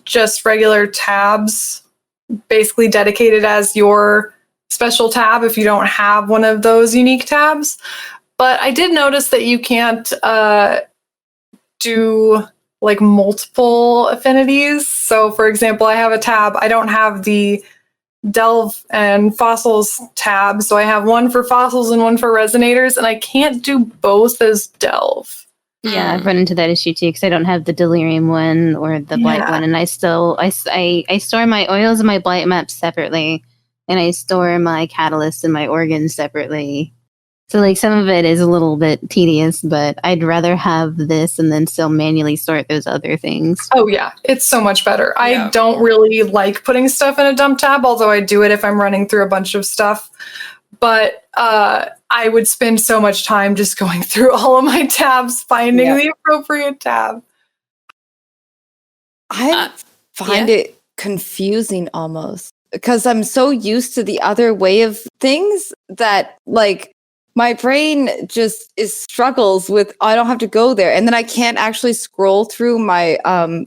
just regular tabs basically dedicated as your special tab if you don't have one of those unique tabs. But I did notice that you can't do like multiple affinities. So for example, I have a tab, I don't have the Delve and Fossils tab, so I have one for Fossils and one for Resonators, and I can't do both as Delve. Yeah, I've run into that issue too because I don't have the Delirium one or the Blight one, and I store my oils and my Blight maps separately, and I store my Catalyst and my organs separately. So like some of it is a little bit tedious, but I'd rather have this and then still manually sort those other things. Oh yeah, it's so much better. Yeah. I don't really like putting stuff in a dump tab, although I do it if I'm running through a bunch of stuff. But I would spend so much time just going through all of my tabs, finding the appropriate tab. I find it confusing almost because I'm so used to the other way of things that like my brain just struggles with, I don't have to go there. And then I can't actually scroll through my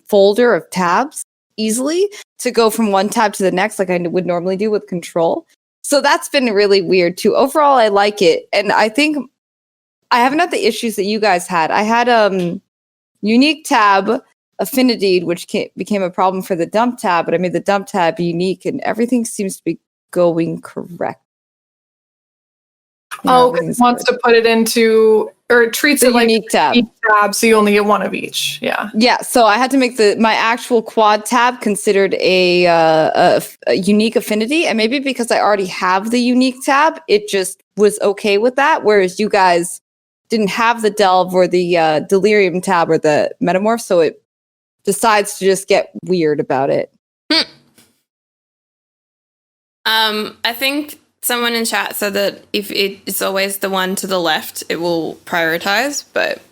folder of tabs easily to go from one tab to the next like I would normally do with control. So that's been really weird too. Overall, I like it. And I think I haven't had the issues that you guys had. I had unique tab affinity, which became a problem for the dump tab, but I made the dump tab unique and everything seems to be going correct. Oh, because it wants to put it into, or it treats the it like unique tab. each tab, so you only get one of each. Yeah. Yeah. So I had to make my actual quad tab considered a unique affinity, and maybe because I already have the unique tab, it just was okay with that. Whereas you guys didn't have the Delve or the Delirium tab or the Metamorph, so it decides to just get weird about it. I think someone in chat said that if it's always the one to the left, it will prioritize. But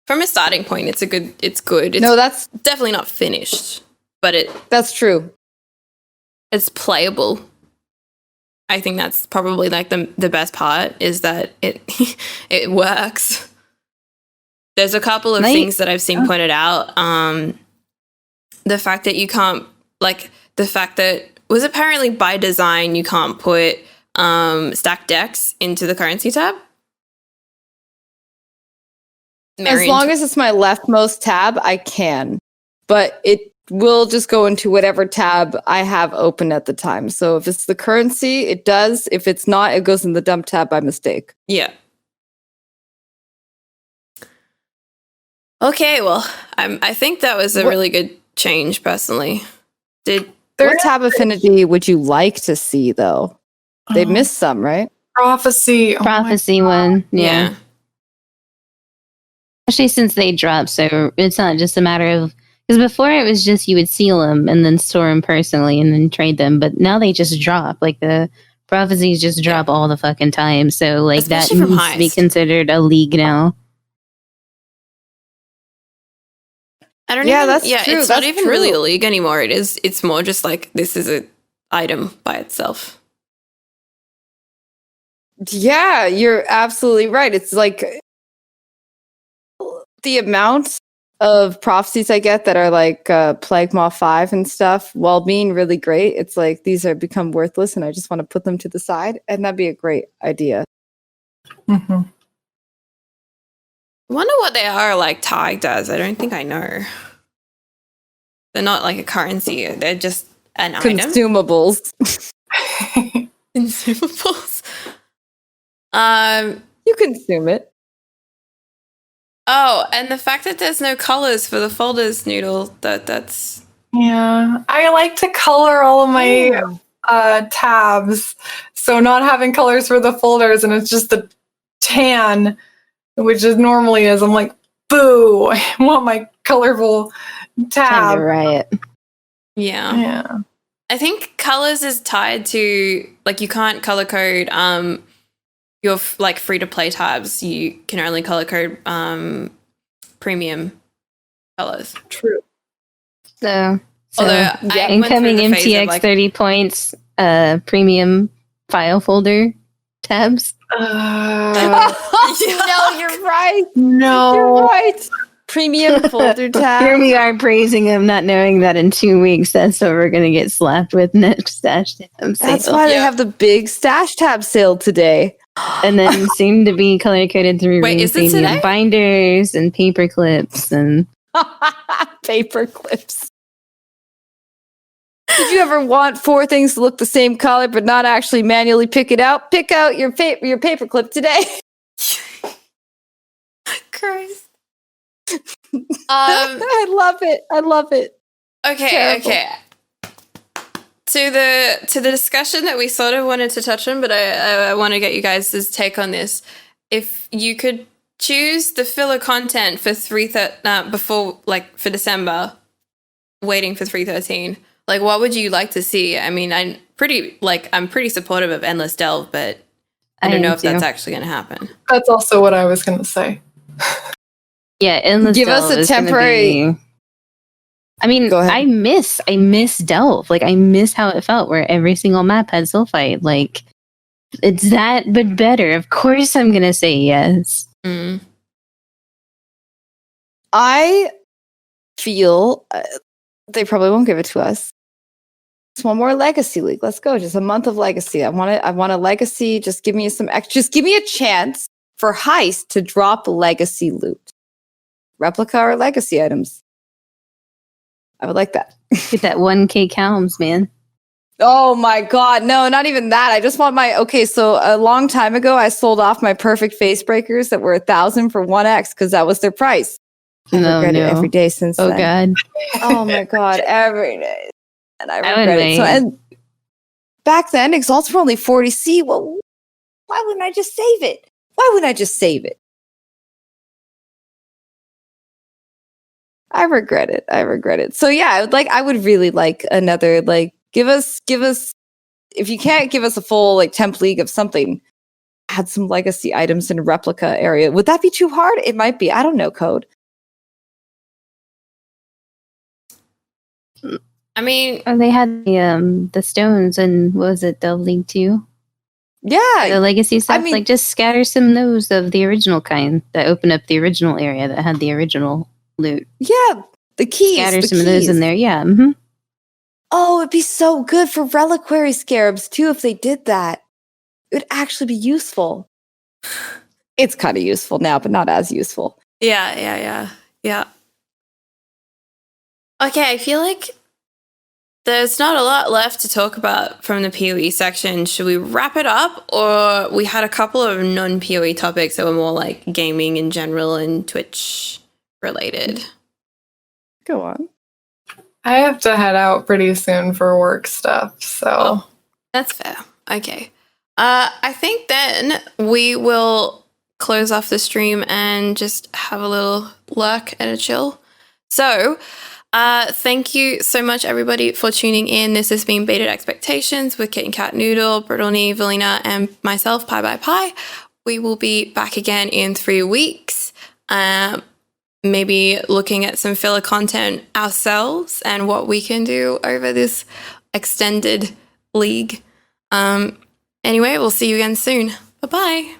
from a starting point, it's good. It's No, that's definitely not finished, but that's true. it's playable. I think that's probably like the best part is that it it works. There's a couple of things that I've seen pointed out. The fact that you can't the fact that was apparently by design you can't put stacked decks into the currency tab. As long as it's my leftmost tab, I can. But it will just go into whatever tab I have open at the time. So if it's the currency, it does. If it's not, it goes in the dump tab by mistake. Yeah. Okay, well, I think that was a really good change, personally. What tab affinity would you like to see, though? They missed some, right? Prophecy. Prophecy one. Yeah. Especially since they dropped, so it's not just a matter of... Because before it was just you would seal them and then store them personally and then trade them, but now they just drop. Like, the prophecies just drop all the fucking time, so like Especially that from needs to be Heist. considered a league now. I don't Yeah, even, that's true. it's That's not even true. really a league anymore. It's more just like this is an item by itself. Yeah, you're absolutely right. It's like the amount of prophecies I get that are like Plague Maw 5 and stuff, while being really great, it's like these are become worthless and I just want to put them to the side. And that'd be a great idea. Mm-hmm. I wonder what they are like tagged as. I don't think I know. They're not like a currency. They're just an item. Consumables. Consumables. You consume it. Oh, and the fact that there's no colors for the folders, Noodle, that's... Yeah. I like to color all of my tabs. So not having colors for the folders and it's just the tan, which is normally is. I'm like, boo, I want my colorful Time tab. to riot. Yeah. Yeah. I think colors is tied to, like, you can't color code your like free to play tabs. You can only color code premium colors. True. So Although I went through incoming the phase of, MTX like, 30 points premium file folder tabs. No, you're right. No. You're right. Premium folder Here tab. we are praising them, not knowing that in 2 weeks that's what we're going to get slapped with next stash tab sale. That's why they have the big stash tab sale today. And then soon to be color coded through Wait, is it premium today? binders and paper clips and Paper clips. Did you ever want 4 things to look the same color but not actually manually pick it out? Pick out your paper clip today. Christ. I love it. I love it. Okay, Terrible. okay. To the discussion that we sort of wanted to touch on, but I want to get you guys' take on this. If you could choose the filler content for before, like, for December, waiting for 313, like, what would you like to see? I mean, I'm pretty supportive of Endless Delve, but I don't know if that's actually going to happen. That's also what I was going to say. yeah, endless Give us Delve a is gonna temporary- be- I mean, Go ahead. I miss Delve. Like, I miss how it felt where every single map had sulfite. Like, it's that, but better. Of course, I'm gonna say yes. Mm. I feel they probably won't give it to us. Just one more Legacy League. Let's go. Just a month of Legacy. I want it. I want a Legacy. Just give me some extra. Just give me a chance for Heist to drop Legacy loot, replica or Legacy items. I would like that. Get that 1K calms, man. Oh my God. No, not even that. I just want my, okay. So a long time ago, I sold off my perfect face breakers that were 1,000 for 1X because that was their price. I regret it every day since Oh then. God. Oh my God. Every day. And I I would regret it. So, wait. and back then, exalts were only 40C. Well, why wouldn't I just save it? Why wouldn't I just save it? I regret it. I regret it. So yeah, I would really like another, like, give us if you can't give us a full like temp league of something, add some legacy items in replica area. Would that be too hard? It might be. I don't know code. I mean, They had the stones and what was it, Delve League 2? Yeah. The legacy stuff. mean- like just scatter some of those of the original kind that open up the original area that had the original loot. Yeah. The keys. Scatter the some of those keys. in there. Yeah. Mm-hmm. Oh, it'd be so good for reliquary scarabs too if they did that. It would actually be useful. It's kind of useful now, but not as useful. yeah. Okay, I feel like there's not a lot left to talk about from the PoE section. Should we wrap it up? Or we had a couple of non-PoE topics that were more like gaming in general and Twitch related. Go on. I have to head out pretty soon for work stuff, so. Oh, that's fair. Okay. I think then we will close off the stream and just have a little lurk and a chill. So, thank you so much, everybody, for tuning in. This has been Baited Expectations with KittenCatNoodle, Brittleknee, Velyna, and myself, piebypie. We will be back again in 3 weeks. Maybe looking at some filler content ourselves and what we can do over this extended league. Anyway, we'll see you again soon. Bye-bye.